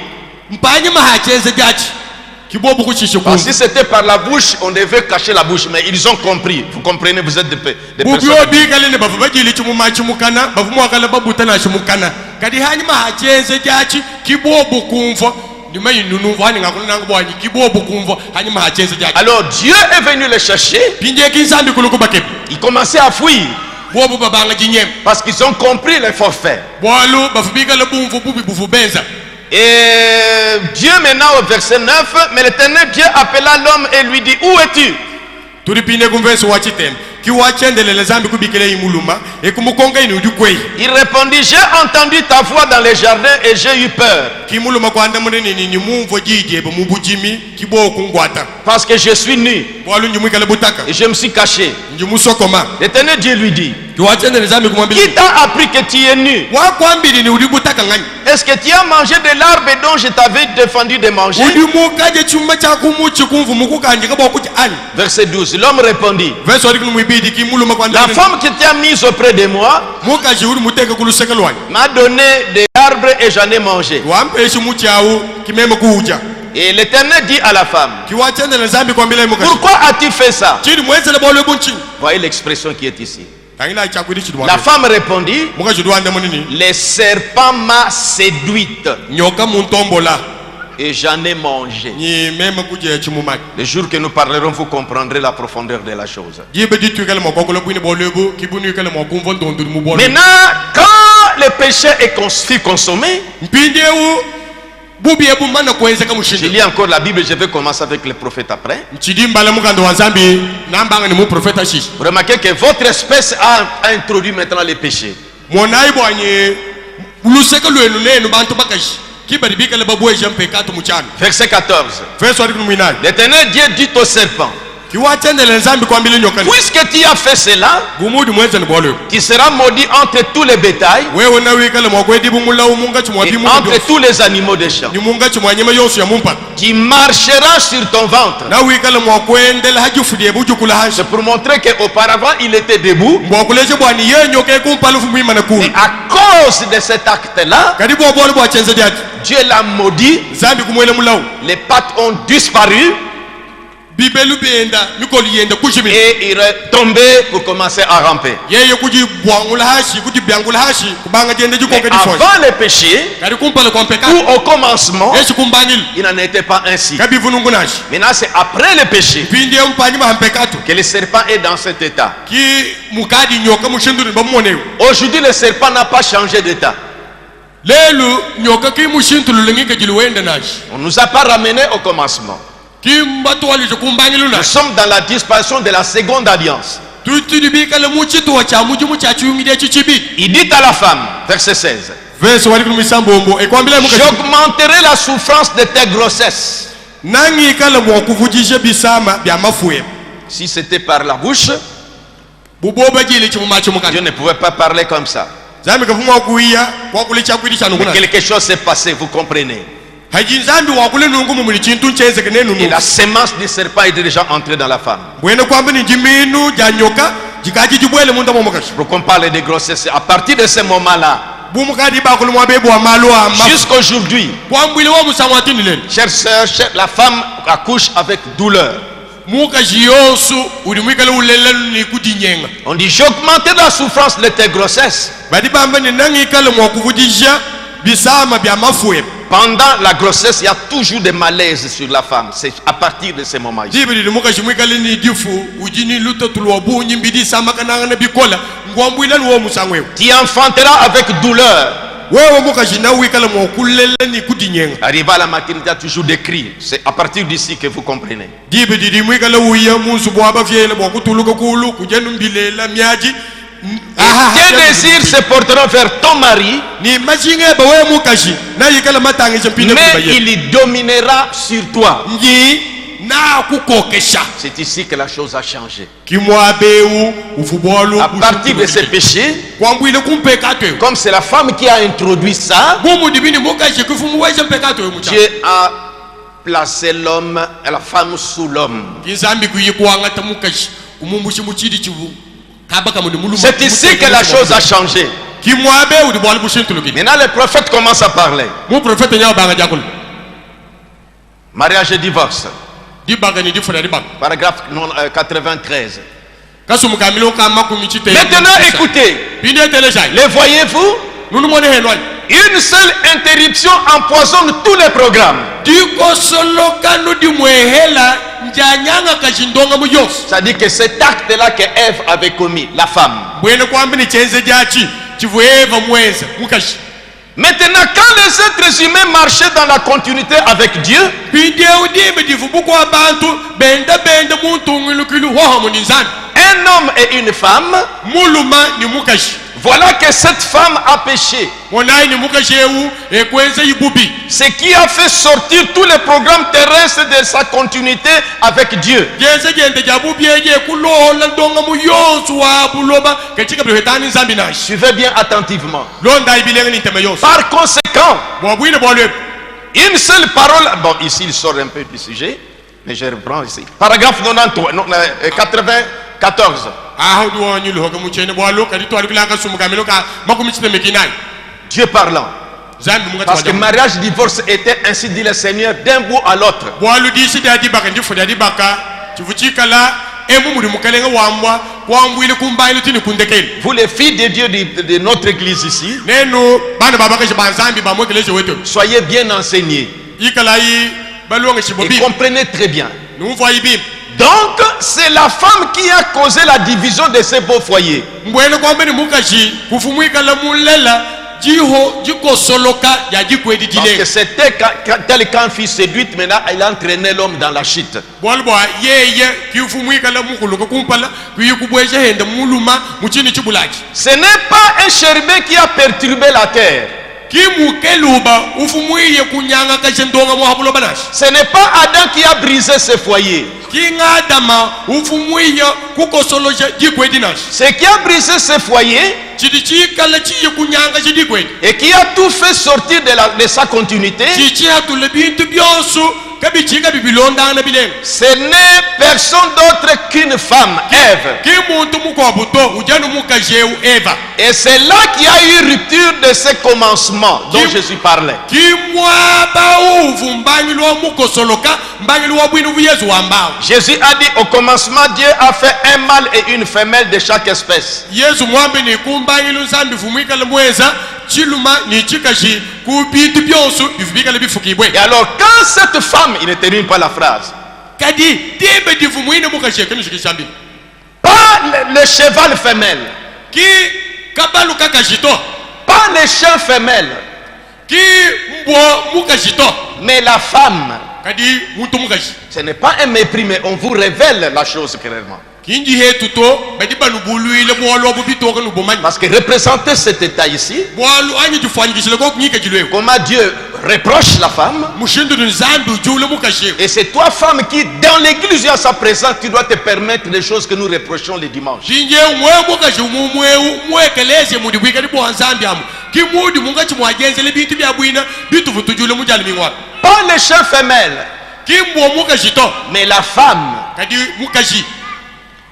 Speaker 1: Parce que si c'était par la bouche, on devait cacher la bouche, mais ils ont compris. Vous comprenez, vous êtes des personnes. Alors Dieu est venu les chercher. Ils commençaient à fuir parce qu'ils ont compris les forfaits. Et Dieu maintenant au verset 9, mais l'Éternel Dieu appela l'homme et lui dit, où es-tu? Il répondit, j'ai entendu ta voix dans les jardins et j'ai eu peur, parce que je suis nu et je me suis caché. L'Éternel Dieu lui dit, qui t'a appris que tu es nu? Est-ce que tu as mangé de l'arbre dont je t'avais défendu de manger? Verset 12. L'homme répondit, la femme qui t'a mise auprès de moi m'a donné des arbres et j'en ai mangé. Et l'Éternel dit à la femme, pourquoi as-tu fait ça? Voyez l'expression qui est ici. La femme répondit, le serpent m'a séduite et j'en ai mangé. Le jour que nous parlerons, vous comprendrez la profondeur de la chose. Maintenant, quand le péché est consommé, je lis encore la Bible, je vais commencer avec le prophète après. Vous remarquez que votre espèce a introduit maintenant le péché. Verset 14. L'Éternel Dieu dit au serpent, Puisque tu as fait cela, tu seras maudit entre tous les bétails et entre tous les animaux des champs. Tu marcheras sur ton ventre. C'est pour montrer qu'auparavant il était debout. Et à cause de cet acte-là, Dieu l'a maudit. Les pattes ont disparu. Et il est tombé pour commencer à ramper. Mais avant le péché, ou au commencement, il n'en était pas ainsi. Maintenant c'est après le péché que le serpent est dans cet état. Aujourd'hui le serpent n'a pas changé d'état. On ne nous a pas ramené au commencement. Nous sommes dans la dispensation de la seconde alliance. Il dit à la femme, verset 16, j'augmenterai la souffrance de tes grossesses. Si c'était par la bouche, Dieu ne pouvait pas parler comme ça. Mais quelque chose s'est passé, vous comprenez. Et la sémence du serpent est déjà entrée dans la femme. Pour qu'on parle de grossesse, à partir de ce moment-là, jusqu'aujourd'hui, chers sœurs, la femme accouche avec douleur. On dit j'augmente la souffrance de tes grossesses. Pendant la grossesse, il y a toujours des malaises sur la femme. C'est à partir de ce moment-là. Tu enfanteras avec douleur. Arrivé à la maternité, il y a toujours des cris. C'est à partir d'ici que vous comprenez. Tes désirs se porteront vers ton mari, mais il dominera sur toi. C'est ici que la chose a changé. À partir de ce péché, comme c'est la femme qui a introduit ça, Dieu a placé l'homme et la femme sous l'homme. C'est ici que la chose a changé. Maintenant le prophète commence à parler. Mariage et divorce. Paragraphe 93. Maintenant écoutez. Les voyez-vous? Une seule interruption empoisonne tous les programmes. C'est-à-dire que cet acte-là que Ève avait commis, la femme. Maintenant, quand les êtres humains marchaient dans la continuité avec Dieu, un homme et une femme, voilà que cette femme a péché. Ce qui a fait sortir tous les programmes terrestres de sa continuité avec Dieu. Suivez bien attentivement. Par conséquent, une seule parole. Bon, ici il sort un peu du sujet, mais je reprends ici. Paragraphe 94. Dieu parlant. Parce que mariage divorce était, ainsi dit le Seigneur, d'un bout à l'autre. Vous les filles de Dieu de notre église ici, soyez bien enseignés et comprenez très bien. Donc c'est la femme qui a causé la division de ces beaux foyers. Parce que c'était tel qu'un fils séduite, maintenant il a entraîné l'homme dans la chute. Ce n'est pas un chérubin qui a perturbé la terre. Ce n'est pas Adam qui a brisé ce foyer. Ce qui a brisé ce foyer et qui a tout fait sortir de sa continuité, ce n'est personne d'autre qu'une femme, Ève. Et c'est là qu'il y a eu rupture de ce commencement dont Jésus parlait. Jésus a dit au commencement, Dieu a fait un mâle et une femelle de chaque espèce. Et alors quand cette femme, il ne termine pas la phrase, pas le cheval femelle, pas le chien femelle, mais la femme. Ce n'est pas un mépris, mais on vous révèle la chose clairement. Parce que représenter cet état ici, comment Dieu reproche la femme, et c'est toi femme qui dans l'église à sa présence, tu dois te permettre les choses que nous reprochons les dimanches. Pas les chiens femelles, mais la femme.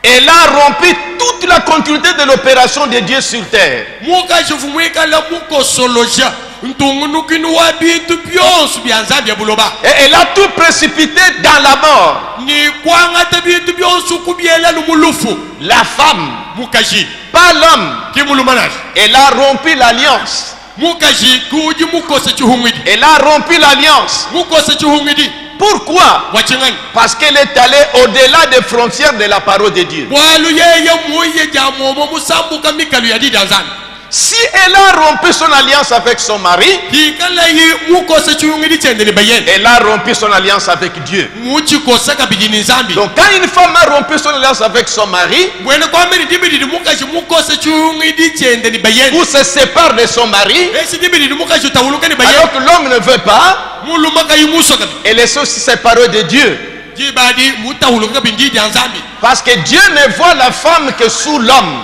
Speaker 1: Elle a rompu toute la continuité de l'opération de Dieu sur terre. Et elle a tout précipité dans la mort. La femme, pas l'homme, elle a rompu l'alliance. Elle a rompu l'alliance. Pourquoi? Parce qu'elle est allée au-delà des frontières de la parole de Dieu. Si elle a rompu son alliance avec son mari, elle a rompu son alliance avec Dieu. Donc quand une femme a rompu son alliance avec son mari, ou se sépare de son mari, alors que l'homme ne veut pas, elle est aussi séparée de Dieu. Parce que Dieu ne voit la femme que sous l'homme.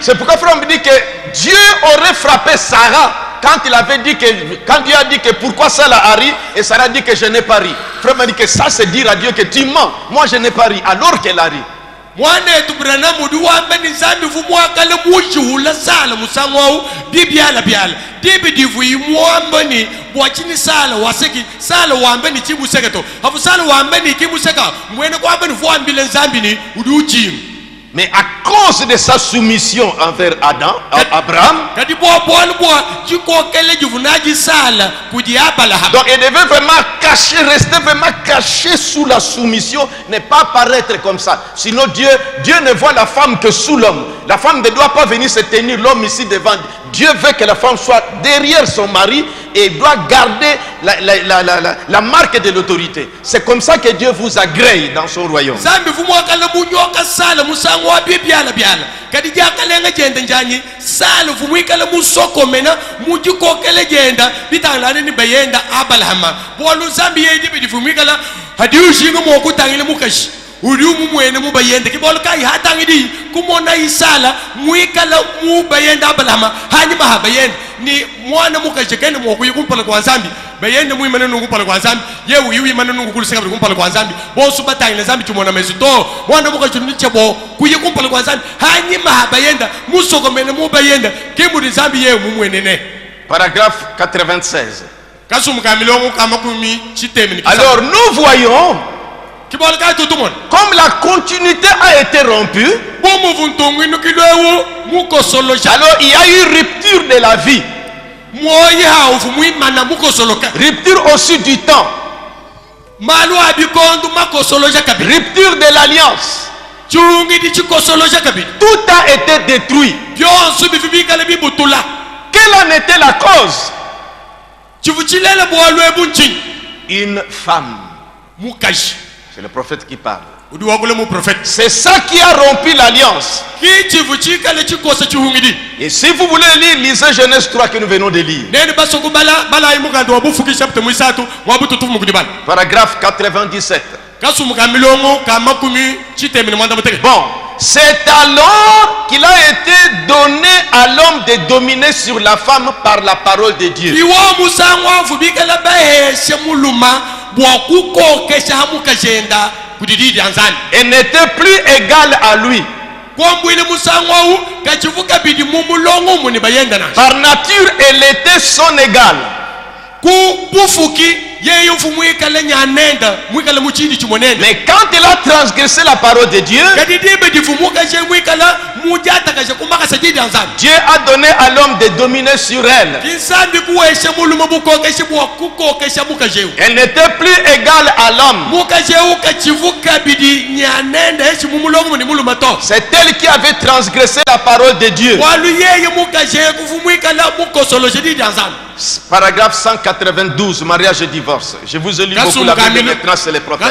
Speaker 1: C'est pourquoi frère me dit que Dieu aurait frappé Sarah quand il avait dit que, quand Dieu a dit que pourquoi ça a ri, et Sarah dit que je n'ai pas ri. Frère me dit que ça c'est dire à Dieu que tu mens, moi je n'ai pas ri, alors qu'elle a ri. Mais à cause de sa soumission envers Abraham, donc elle devait vraiment cacher, rester vraiment caché sous la soumission, ne pas paraître comme ça. Sinon Dieu ne voit la femme que sous l'homme. La femme ne doit pas venir se tenir l'homme ici devant. Dieu veut que la femme soit derrière son mari et doit garder la marque de l'autorité. C'est comme ça que Dieu vous agrée dans son royaume.
Speaker 2: ni mwana mukashekene mwokuyi kumpala kwa zambi bayende mu imana nungu pala kwa zambi ye uyi imana nungu kuliseka kumpala kwa zambi bosu batangile zambi tumona mesito mwana mukashunicha bo kuyi kumpala kwa zambi hanyima bayenda musokomene mu bayenda kimuri zambi ye mumwenene.
Speaker 1: Paragraphe 96.
Speaker 2: Alors
Speaker 1: nous voyons, comme la continuité a été rompue, alors il y a eu rupture de la vie, rupture aussi du temps, rupture de l'alliance. Tout a été détruit. Quelle en était la cause? Une femme. C'est le prophète qui parle.
Speaker 2: prophète.
Speaker 1: C'est ça qui a rompu l'alliance. Et si vous voulez lire, lisez Genèse 3 que nous venons de lire. Paragraphe 97. Bon, c'est alors qu'il a été donné à l'homme de dominer sur la femme par la parole de Dieu. Elle n'était plus égale à lui. Par nature, elle était son égale. Mais quand elle a transgressé la parole de Dieu, Dieu a donné à l'homme de dominer sur elle. Elle n'était plus égale à l'homme. C'est elle qui avait transgressé la parole de Dieu. Paragraphe 192, mariage et divorce. Je vous ai lu beaucoup la Bible, maintenant c'est les prophètes.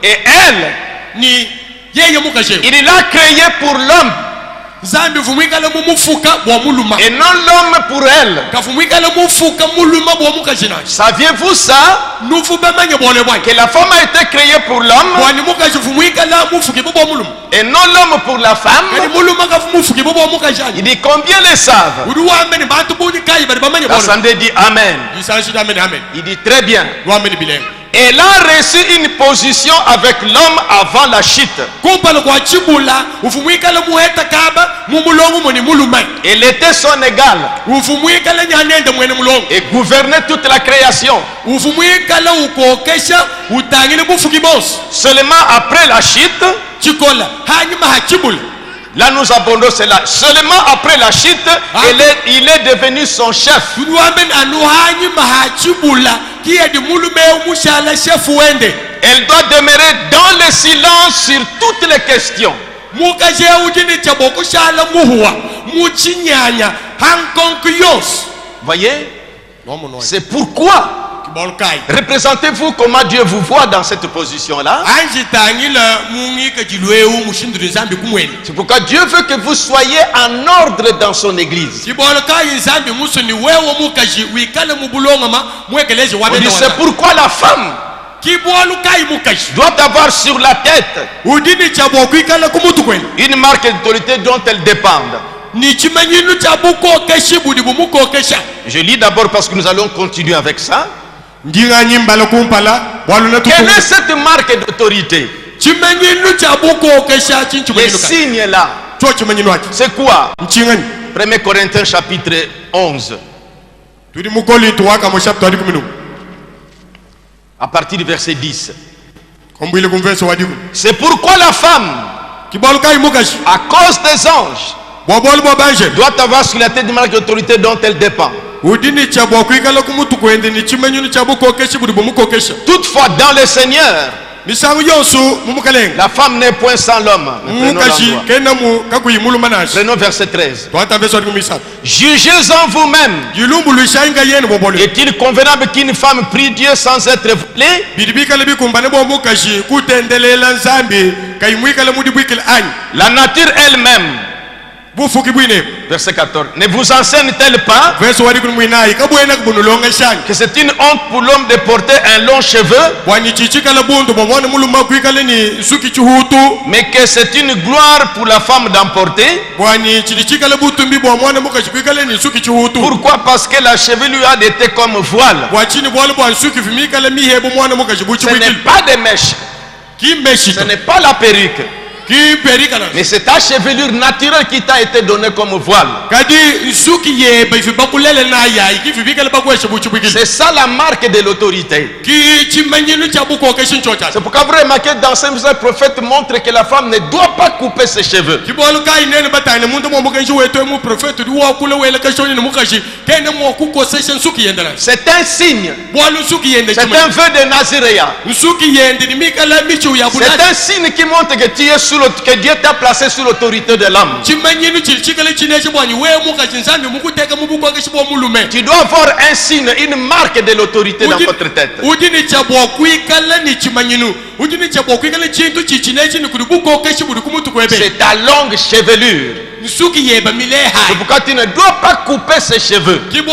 Speaker 1: Et elle, il l'a créé pour l'homme et non l'homme pour elle. Saviez-vous ça? Que la femme a été créée pour l'homme et non l'homme pour la femme. Il dit combien le savent? L'assemblée dit Amen. Il dit très bien. Elle a reçu une position avec l'homme avant la chute. Elle était son égale et gouvernait toute la création. Seulement après la chute, là nous abordons cela. Seulement après la chute, il est devenu son chef. Elle doit demeurer dans le silence sur toutes les questions. Voyez? C'est pourquoi représentez-vous comment Dieu vous voit dans cette position-là. C'est pourquoi Dieu veut que vous soyez en ordre dans son église. C'est pourquoi la femme doit avoir sur la tête une marque d'autorité dont elle dépend. Je lis d'abord parce que nous allons continuer avec ça. Quelle est cette marque d'autorité? Les signes là, c'est quoi? 1 Corinthiens chapitre 11. À partir du verset 10. C'est pourquoi la femme, à cause des anges, doit avoir sur la tête une marque d'autorité dont elle dépend. Toutefois, dans le Seigneur, la femme n'est point sans l'homme. Prenons verset 13. Jugez en vous-même. Est-il convenable qu'une femme prie Dieu sans être voilée? La nature elle-même, verset 14, ne vous enseigne-t-elle pas que c'est une honte pour l'homme de porter un long cheveu, mais que c'est une gloire pour la femme d'en porter? Pourquoi? Parce que la chevelure a été comme voile. Ce n'est pas des mèches, ce n'est pas la perruque, mais c'est ta chevelure naturelle qui t'a été donnée comme voile. C'est ça la marque de l'autorité. C'est pourquoi vous remarquez dans ce le prophète montre que la femme ne doit pas couper ses cheveux. C'est un signe. C'est un vœu de Naziréa. C'est un signe qui montre que tu es sous que Dieu t'a placé sous l'autorité de l'homme. Tu dois avoir un signe, une marque de l'autorité dans votre tête. C'est ta longue chevelure. C'est pourquoi tu ne dois pas couper ses cheveux. Vous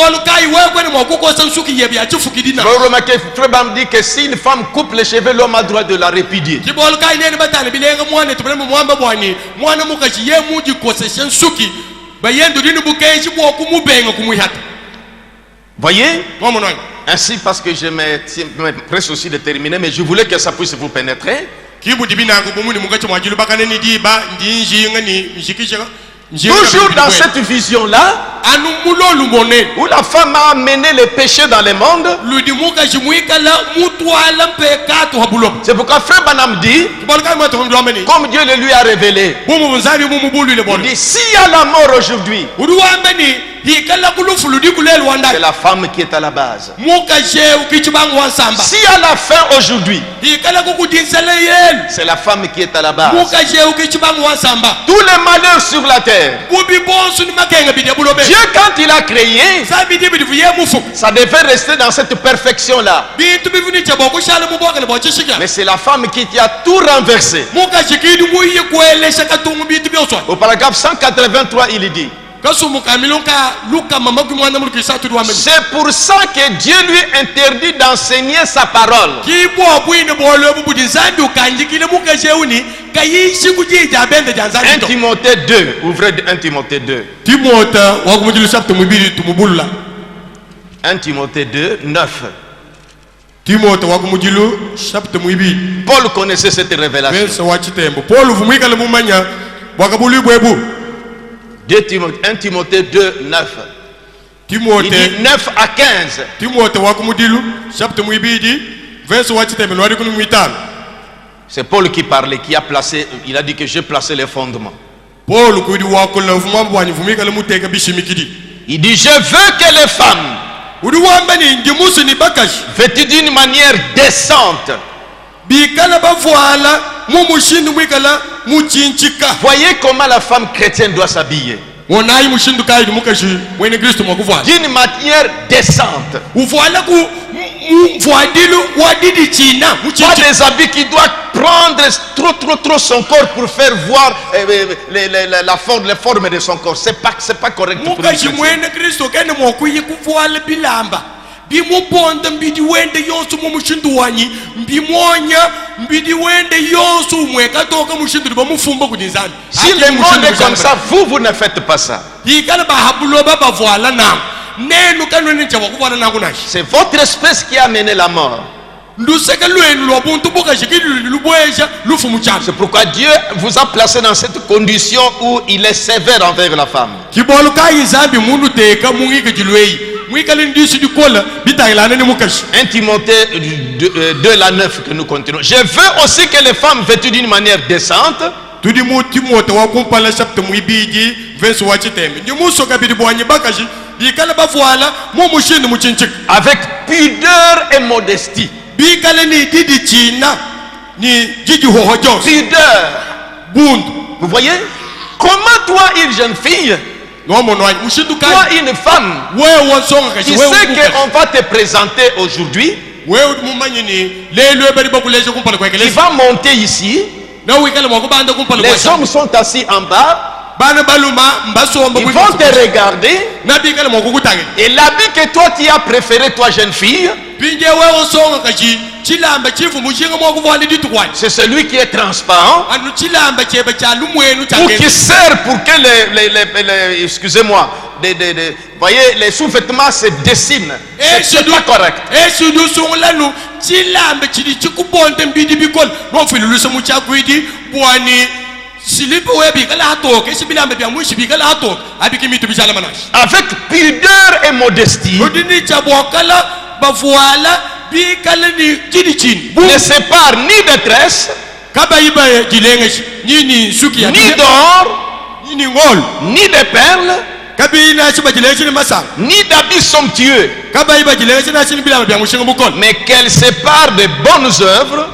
Speaker 1: remarquez, Frère Bam dit que si une femme coupe les cheveux, l'homme a le droit de la répudier. Voyez? Ainsi, parce que je m'empresse aussi de terminer, mais je voulais que ça puisse vous pénétrer. Toujours dans cette vision-là, où la femme a amené le péché dans le monde. C'est pourquoi Frère Branham dit, comme Dieu le lui a révélé, il dit, s'il y a la mort aujourd'hui, c'est la femme qui est à la base. S'il y a la faim aujourd'hui, c'est la femme qui est à la base. Tous les malheurs sur la terre, Dieu quand il a créé, ça devait rester dans cette perfection-là. Mais c'est la femme qui a tout renversé. Au paragraphe 183, il dit, c'est pour ça que Dieu lui interdit d'enseigner sa parole.
Speaker 2: 1
Speaker 1: Timothée 2, ouvrez 1 Timothée 2. 1 Timothée 2, 9. Paul connaissait cette révélation. 1 Timothée 2, 9. Il dit 9 à 15. C'est Paul qui parlait, qui a placé, il a dit que j'ai placé les fondements. Il dit, je veux que les femmes, vêtues d'une manière décente, voyez comment la femme chrétienne doit s'habiller. D'une manière décente. Pas des habits qui doivent prendre trop son corps pour faire voir les formes de son corps. C'est pas correct pour une chrétienne. Si le monde est comme ça, vous ne faites pas ça. C'est votre espèce qui a amené la mort. C'est pourquoi Dieu vous a placé dans cette condition où il est sévère envers la femme.
Speaker 2: 1
Speaker 1: Timothée 2, la 9 que nous continuons. Je veux aussi que les femmes vêtues d'une manière décente, avec pudeur et modestie. Pudeur. Vous voyez? Comment toi, une jeune fille, toi, une femme, tu sais qu'on va te présenter aujourd'hui, tu vas monter ici, les hommes sont assis en bas, ils vont te regarder, et l'habit que toi tu as préféré, toi jeune fille, c'est celui qui est transparent ou qui sert pour que excusez-moi, voyez, les sous-vêtements se dessinent. C'est pas correct. Avec pudeur et modestie, ne sépare ni détresse, ni d'or, ni de perles, ni d'habits somptueux, mais qu'elle sépare des bonnes œuvres,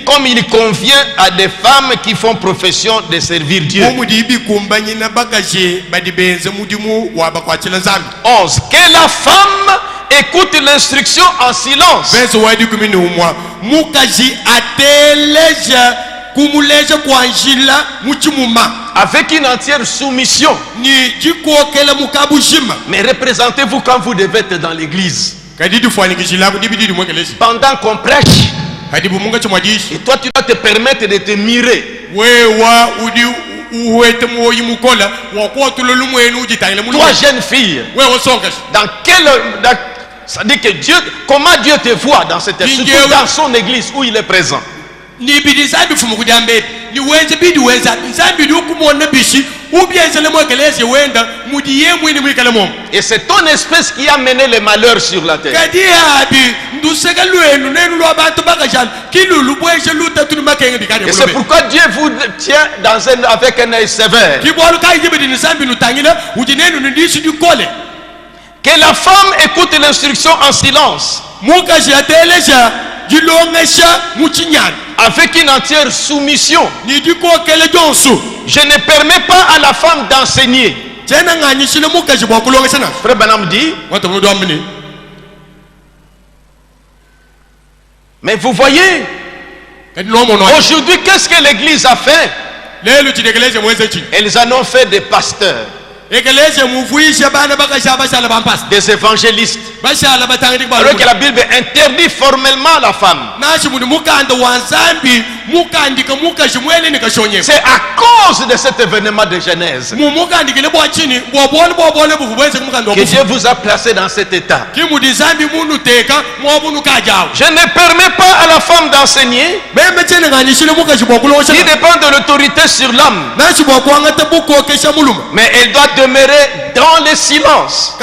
Speaker 1: comme il convient à des femmes qui font profession de servir Dieu. 11. Que la femme écoute l'instruction en silence, avec une entière soumission. Mais représentez-vous quand vous devez être dans l'église, pendant qu'on prêche, et toi tu dois te permettre de te mirer. Toi jeune fille, ça dit que Dieu, comment Dieu te voit dans cette église, surtout dans son église où il est présent. Et c'est ton espèce qui a mené le malheur sur la terre. Et c'est pourquoi Dieu vous tient avec un œil sévère. Que la femme écoute l'instruction en silence, avec une entière soumission. Je ne permets pas à la femme d'enseigner. Frère Branham dit, mais vous voyez, aujourd'hui, qu'est-ce que l'église a fait? Elles en ont fait des pasteurs, des évangélistes, alors que la Bible interdit formellement la femme. C'est à cause de cet événement de Genèse que Dieu vous a placé dans cet état. Je ne permets pas à la femme d'enseigner qui dépend de l'autorité sur l'homme, mais elle doit demeurer dans le silence,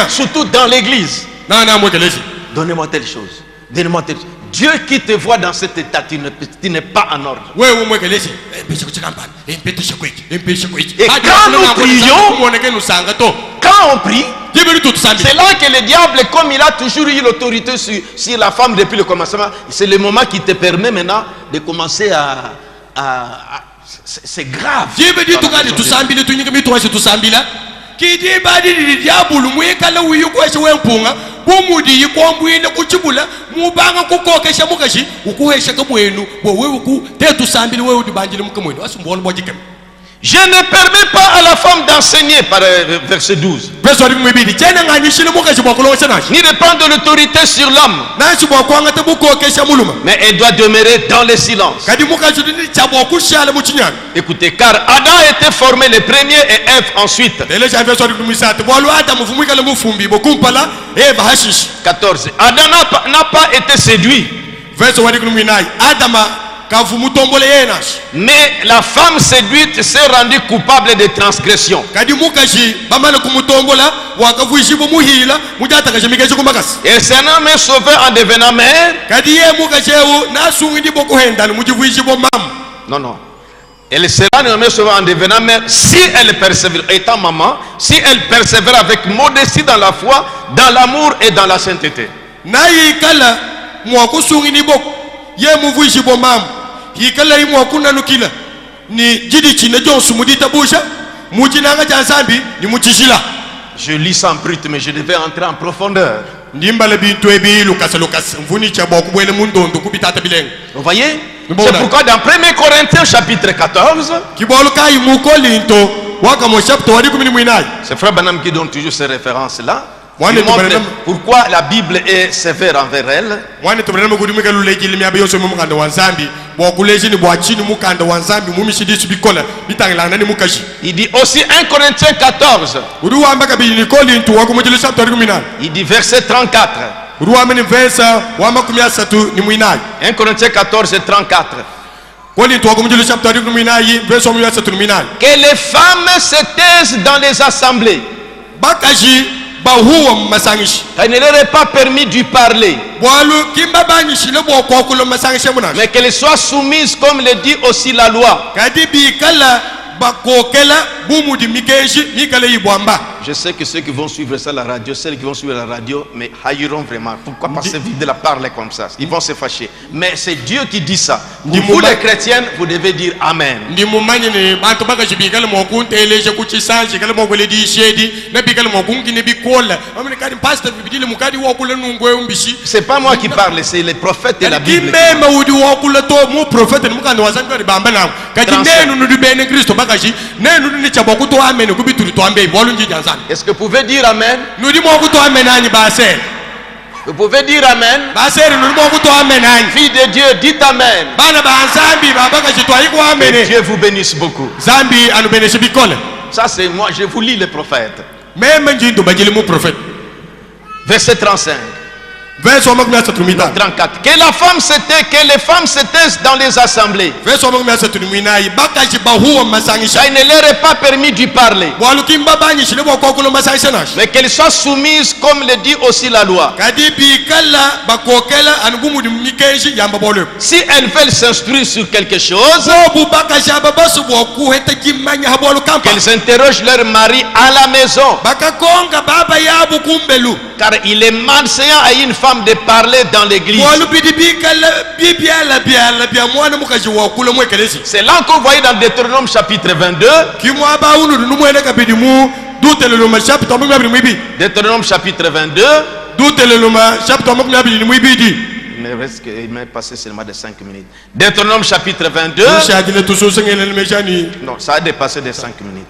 Speaker 1: surtout dans l'église. Donnez-moi telle chose, donnez-moi telle chose. Dieu qui te voit dans cet état, tu n'es pas en ordre. Et quand nous prions, quand on prie, c'est là que le diable, comme il a toujours eu l'autorité sur la femme depuis le commencement, c'est le moment qui te permet maintenant de commencer à c'est grave. Je ne permets pas à la femme d'enseigner, par verset 12, ni de prendre de l'autorité sur l'homme, mais elle doit demeurer dans le silence. Écoutez, car Adam était formé le premier et Ève ensuite. 14. Adam n'a pas été séduit, mais la femme séduite s'est rendue coupable de transgression. Et c'est un homme sauvé en devenant mère. Non, non. Elle sera nommée sauvée en devenant mère si elle persévère, étant maman, si elle persévère avec modestie dans la foi, dans l'amour et dans la sainteté. Je lis ça en brut, mais je devais entrer en profondeur. Vous voyez? C'est pourquoi dans 1 Corinthiens chapitre 14, c'est Frère Branham qui donne toujours ces références-là. Il montre pourquoi la Bible est sévère envers elle. Il dit aussi 1 Corinthiens 14. Il dit verset 34. 1 Corinthiens 14 et 34. Que les femmes se taisent dans les assemblées. Il ne leur est pas permis de parler, mais qu'elles soient soumises comme le dit aussi la loi. Je sais que ceux qui vont suivre ça à la radio, celles qui vont suivre la radio, mais haïront vraiment. Pourquoi passer vite de la parler comme ça? Ils vont se fâcher. Mais c'est Dieu qui dit ça. Vous les chrétiennes, vous devez dire Amen. C'est pas moi qui parle, c'est les prophètes et la Bible. Est-ce que vous pouvez dire Amen? Vous pouvez dire Amen? Fille de Dieu, dites Amen. Que Dieu vous bénisse beaucoup. Ça c'est moi, je vous lis les prophètes. Verset 35. 34. Que la femme se tait, que les femmes se taisent dans les assemblées. Ça, il ne leur est pas permis de parler, mais qu'elles soient soumises comme le dit aussi la loi. Si elles veulent s'instruire sur quelque chose, qu'elles s'interrogent leur mari à la maison, car il est malséant à une femme de parler dans l'église. C'est là qu'on voit dans Deutéronome chapitre 22. Deutéronome chapitre 22. Il m'est passé seulement de 5 minutes. Deutéronome chapitre 22. Non, ça a dépassé de 5 minutes.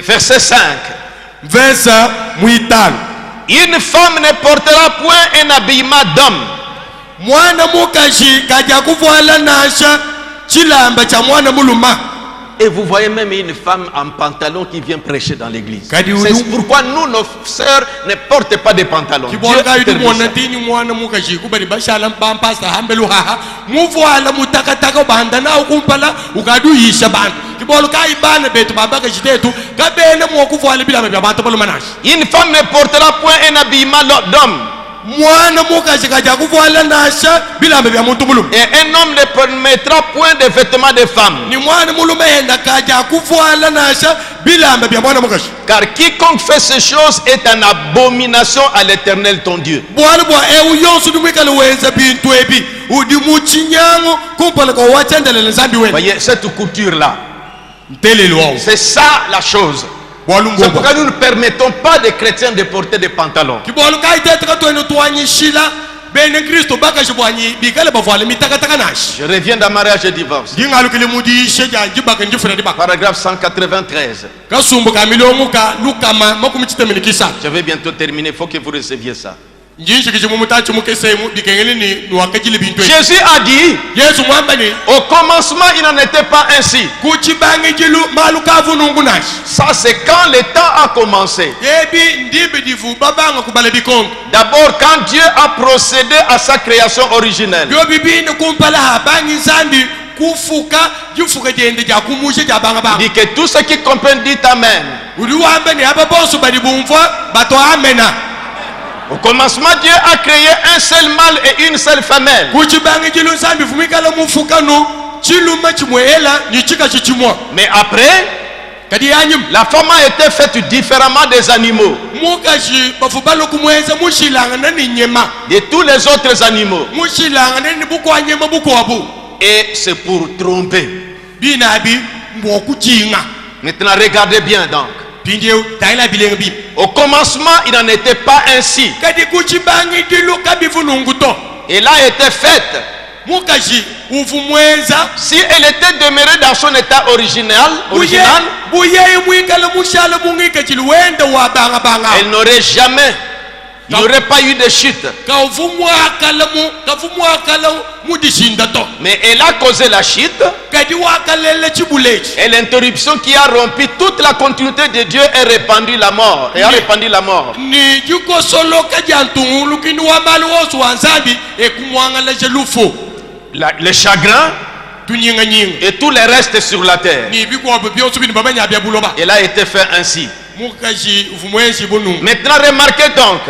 Speaker 1: Verset 5. Une femme ne portera point un habillement d'homme. Et vous voyez même une femme en pantalon qui vient prêcher dans l'église. C'est pourquoi nous, nos sœurs, ne portent pas de pantalons. Dieu une femme ne portera point un habillement d'homme. Et un homme ne permettra point de vêtements de femme. Car quiconque fait ces choses est une abomination à l'Éternel ton Dieu. Voyez cette couture là. C'est ça la chose. C'est pourquoi nous ne permettons pas des chrétiens de porter des pantalons. Je reviens d'un mariage et divorce. Paragraphe 193. Je vais bientôt terminer, il faut que vous receviez ça. Jésus a dit, au commencement il n'en était pas ainsi. Ça c'est quand le temps a commencé. D'abord quand Dieu a procédé à sa création originelle. Il dit que tous ceux qui comprennent disent Amen. Au commencement, Dieu a créé un seul mâle et une seule femelle. Mais après, la femme a été faite différemment des animaux, de tous les autres animaux. Et c'est pour tromper. Maintenant, regardez bien donc. Au commencement, il n'en était pas ainsi. Elle a été faite. Si elle était demeurée dans son état original, elle n'aurait jamais, il n'y aurait pas eu de chute. Mais elle a causé la chute et l'interruption qui a rompu toute la continuité de Dieu et répandu la mort. Et a répandu la mort. Le chagrin et tout le reste sur la terre. Il a été fait ainsi. Maintenant, remarquez donc,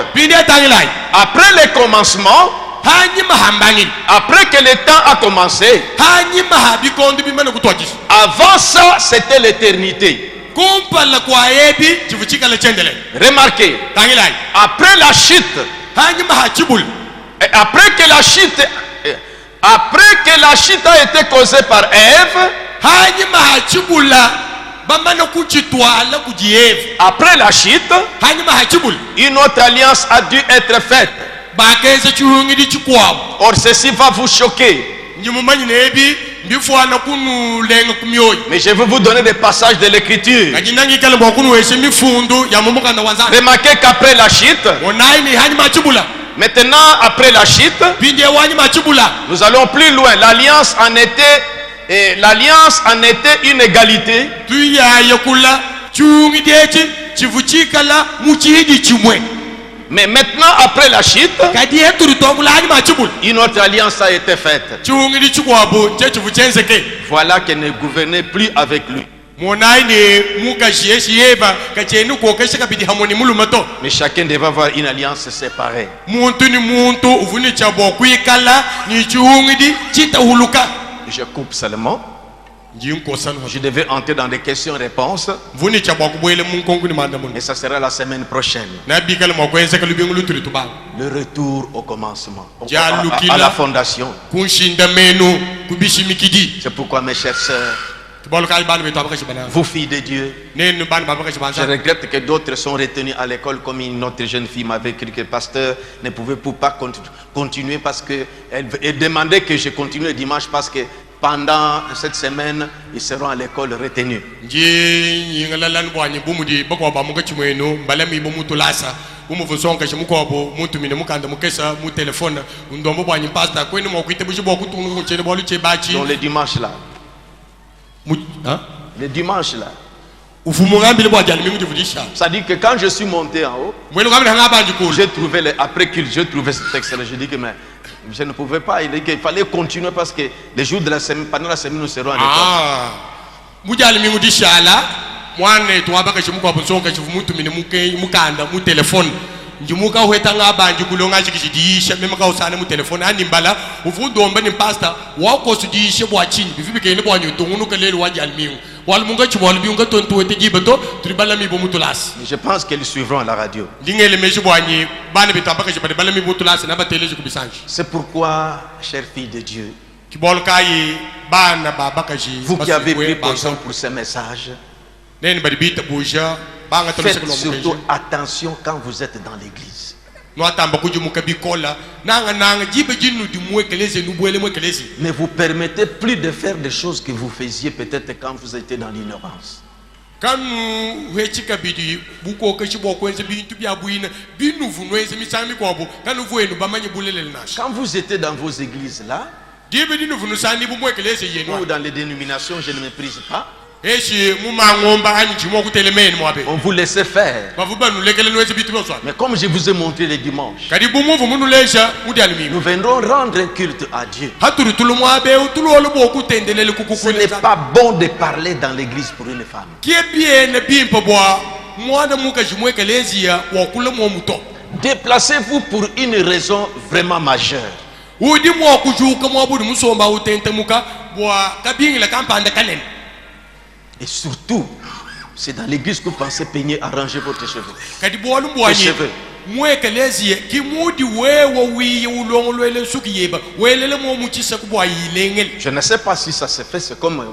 Speaker 1: après le commencement, après que le temps a commencé, avant ça, c'était l'éternité. Remarquez, après la chute, après que la chute a été causée par Ève, après la chute, une autre alliance a dû être faite. Or ceci va vous choquer. Mais je vais vous donner des passages de l'écriture. Remarquez qu'après la chute, maintenant après la chute, nous allons plus loin. L'alliance en était une égalité. Mais maintenant, après la chute, une autre alliance a été faite. Voilà qu'elle ne gouvernait plus avec lui. Mais chacun devait avoir une alliance séparée. Je coupe seulement. Je devais entrer dans des questions-réponses. Et ça sera la semaine prochaine. Le retour au commencement, à la fondation. C'est pourquoi mes chers sœurs, vous filles de Dieu, je regrette que d'autres sont retenus à l'école, comme une autre jeune fille m'avait écrit que le pasteur ne pouvait pas continuer parce qu'elle demandait que je continue le dimanche parce que pendant cette semaine, ils seront à l'école retenus. Donc le dimanche là. Le dimanche là. Ça dit que quand je suis monté en haut, j'ai trouvé après qu'il j'ai trouvé ce texte là, j'ai dit que mais je ne pouvais pas, il fallait continuer parce que les jours de la semaine, pendant la semaine nous serons à l'école.
Speaker 2: Njimuka wetanga banji kulonga chikijidisha mema ka usana mu telefone animbala uvudomba ni pastor wako sudishe bwa chini bibi ke ne bwa nyotongunu kelele waji almingu wal munga chibwal biunga tonto wete jibato tribala mi bomutulas.
Speaker 1: Je pense qu'ils suivront à la radio.
Speaker 2: Dingele meji bwanyi bana bitambaka chibade bala mi bomutulas na bateleje kubisanji.
Speaker 1: C'est pourquoi, chères filles de Dieu,
Speaker 2: kibol kai bana baba kaji
Speaker 1: vous qui avez pris position pour ce message, faites surtout attention quand vous êtes dans l'église. Ne vous permettez plus de faire des choses que vous faisiez peut-être quand vous étiez dans l'ignorance. Quand vous étiez dans vos églises là, ou dans les dénominations, je ne méprise pas, on vous laissait faire. Mais comme je vous ai montré les dimanches, nous viendrons rendre culte à Dieu. Ce n'est pas bon de parler dans l'église pour une femme. Déplacez-vous pour une raison vraiment majeure. Et surtout, c'est dans l'église que vous pensez peigner, arranger votre cheveux. Les cheveux. Je ne sais pas si ça se fait, c'est comme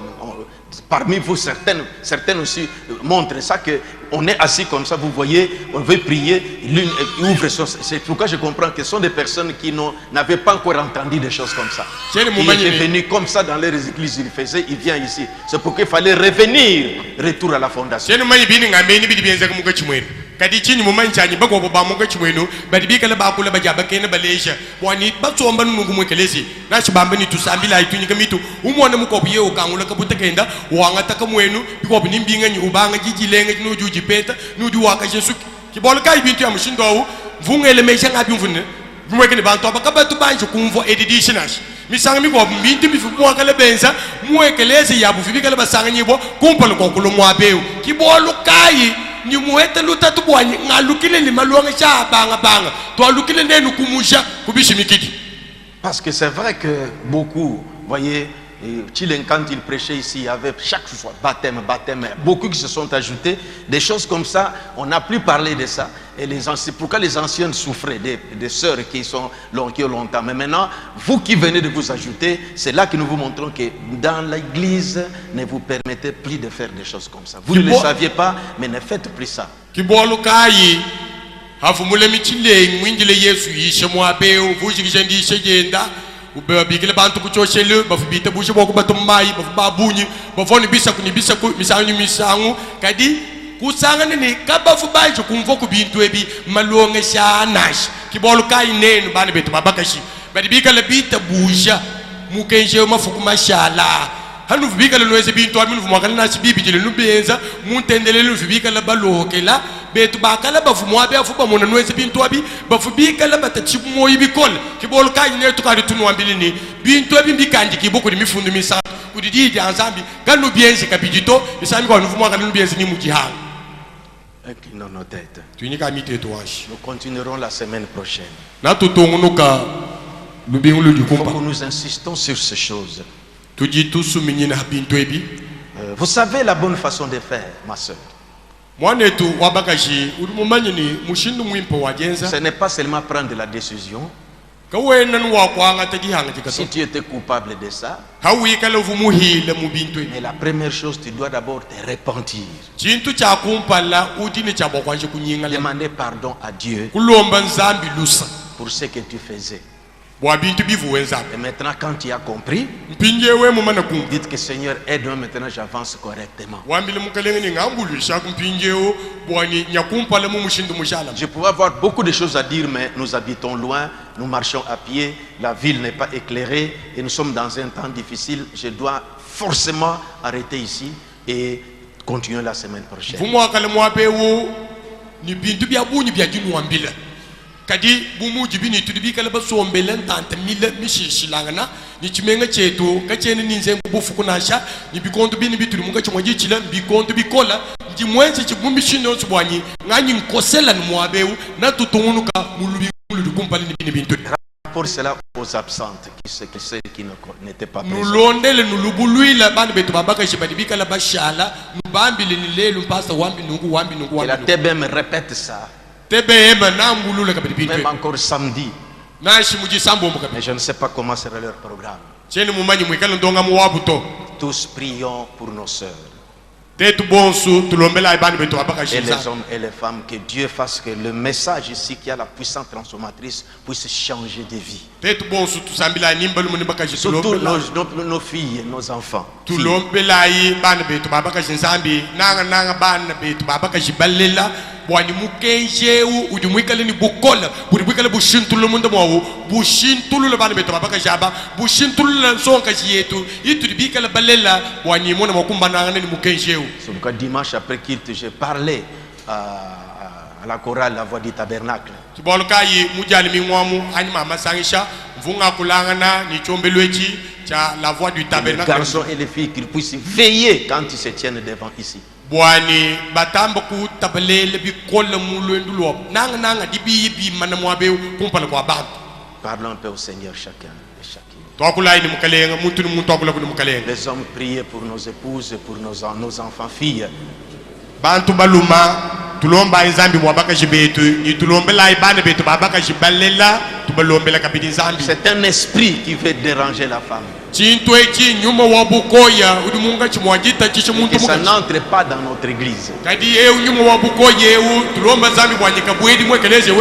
Speaker 1: parmi vous, certaines aussi montrent ça, que on est assis comme ça, vous voyez, on veut prier, l'une ouvre son. C'est pourquoi je comprends que ce sont des personnes qui n'avaient pas encore entendu des choses comme ça. Il est venu comme ça dans les églises, il vient ici. C'est pourquoi il fallait revenir, retour à la fondation. Kadi chini mumanchani bako bamuka chimwenu badi bikala bakula bajaba kene baleja wani batsomba nungu mwekelezi na chibamba ni tusambila itunyika mitu umwana mukobiye ukangula kabuta kenda wanga takamwenu bikobi nimbinga nyi ubanga jijilenga nuju jipeta nuju waka Yesu kibolo kai bintu ya mushindo vungele mesha ngabi mvune mwekene bantu abakabatu banjo kumvo editionals
Speaker 2: misanga mi ko mbintu mi fumo kala benza muekeleze ya bufibi kala basanga nyibo kumpalo ko kulomo abeu kibolu kai ni muete lutatu bwani ngalukile ni maluanga cha banga to alukile nenu kumusha kubishimikiki.
Speaker 1: Parce que c'est vrai que beaucoup, voyez, Chilen, quand il prêchait ici, il y avait chaque fois baptême, beaucoup qui se sont ajoutés, des choses comme ça, on n'a plus parlé de ça. Et c'est pourquoi les anciennes souffraient, des sœurs qui ont longtemps. Mais maintenant, vous qui venez de vous ajouter, c'est là que nous vous montrons que dans l'église, ne vous permettez plus de faire des choses comme ça. Vous ne le saviez pas, mais ne faites plus ça.
Speaker 2: Bigile bantu kuchoshele bafubita bushe boko batombai babunyi bafoni bisa misangu misangu kadi kusanga nini kabafubai kumvo ku bintu ebi malonge shanash kibolo kai nenu bana betu babakashi badi bikala bita busha mukenje mafuku mashala hanu bikala noese bintu aminu fumakala nasi bibi jile nubenza muntendele bikala balokela betu bakala bafumo abe afuba mona noese bintu abi bafubikala batachimu ibikol kibolo kai ne tukari tunu ambilini bintu abi mbikandi kiboko ni mifundu misa kudidi anzambi kanu bienzi kabijito misami kwa nufumo kanu bienzi ni mujihanga.
Speaker 1: Inclinons nos têtes.
Speaker 2: Nous
Speaker 1: continuerons la semaine prochaine.
Speaker 2: Il faut
Speaker 1: que nous insistons sur ces choses. Vous savez la bonne façon de faire, ma soeur. Ce n'est pas seulement prendre la décision. Si tu étais coupable de ça, mais la première chose, tu dois d'abord te repentir. Demander pardon à Dieu pour ce que tu faisais. Et maintenant, quand tu as compris, dites que Seigneur, aide-moi maintenant, j'avance correctement. Je pourrais avoir beaucoup de choses à dire, mais nous habitons loin, nous marchons à pied, la ville n'est pas éclairée et nous sommes dans un temps difficile. Je dois forcément arrêter ici et continuer la semaine prochaine.
Speaker 2: Kadi bumu jibini tudibi kala baso mbelen tante mille mishishilangana ni chimenga chetu kachene ninze bufu kunasha ni bikonto bini bituli munga chimwaji chila bikonto bikola njimwenze chibumbi shindo subwanyi ngani nkosela nmwabeu na tutungunuka mulubi kumpali ni bini bintu.
Speaker 1: Pour cela aux absentes ceux qui n'étaient pas présents.
Speaker 2: Nous londele nous lubuluila bani betu babaka shibadibika la bashala nubambi lelelu mpasa wambi nungu wambi.
Speaker 1: Et la TBM répète ça. Même encore samedi. Mais je ne sais pas comment sera leur programme. Tous prions pour nos sœurs. Et les hommes et les femmes, que Dieu fasse que le message ici qui a la puissance transformatrice puisse changer de vie. Surtout nos filles, nos enfants. Bwani mukenjeu udimwikale ni bukola budimwikale bushintulu munda mwawu bushintulu le bana beto babaka jaba bushintulu la sonka yetu itu dibikala balela bwani mona makumba nangane ni mukenjeu. C'est pourquoi dimanche après culte j'ai parlé à la chorale La Voix du Tabernacle.
Speaker 2: Kibolukai mujali mingwamu anyima masangisha mvunga kulangana ni chombelwechi cha La Voix du Tabernacle.
Speaker 1: Les garçons et les filles qu'ils puissent veiller quand ils se tiennent devant ici.
Speaker 2: Bwani batamba ku tabalele bi kola mulwendulo nanga dibi bi manamwabe kumpala kwa bantu.
Speaker 1: Parlons un peu au Seigneur chacun et chacune. Les hommes priez pour nos épouses, pour nos enfants filles.
Speaker 2: Bantu baluma tulomba nzambi mwabaka jibetu ni tulombela ibane betu babaka jibalela tubalombela kabidi nzambi.
Speaker 1: C'est un esprit qui veut déranger la femme.
Speaker 2: Et que ça
Speaker 1: n'entre pas dans notre église. Que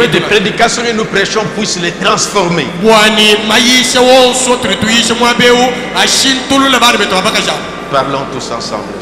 Speaker 1: des prédications que nous prêchons puissent les transformer. Parlons tous ensemble.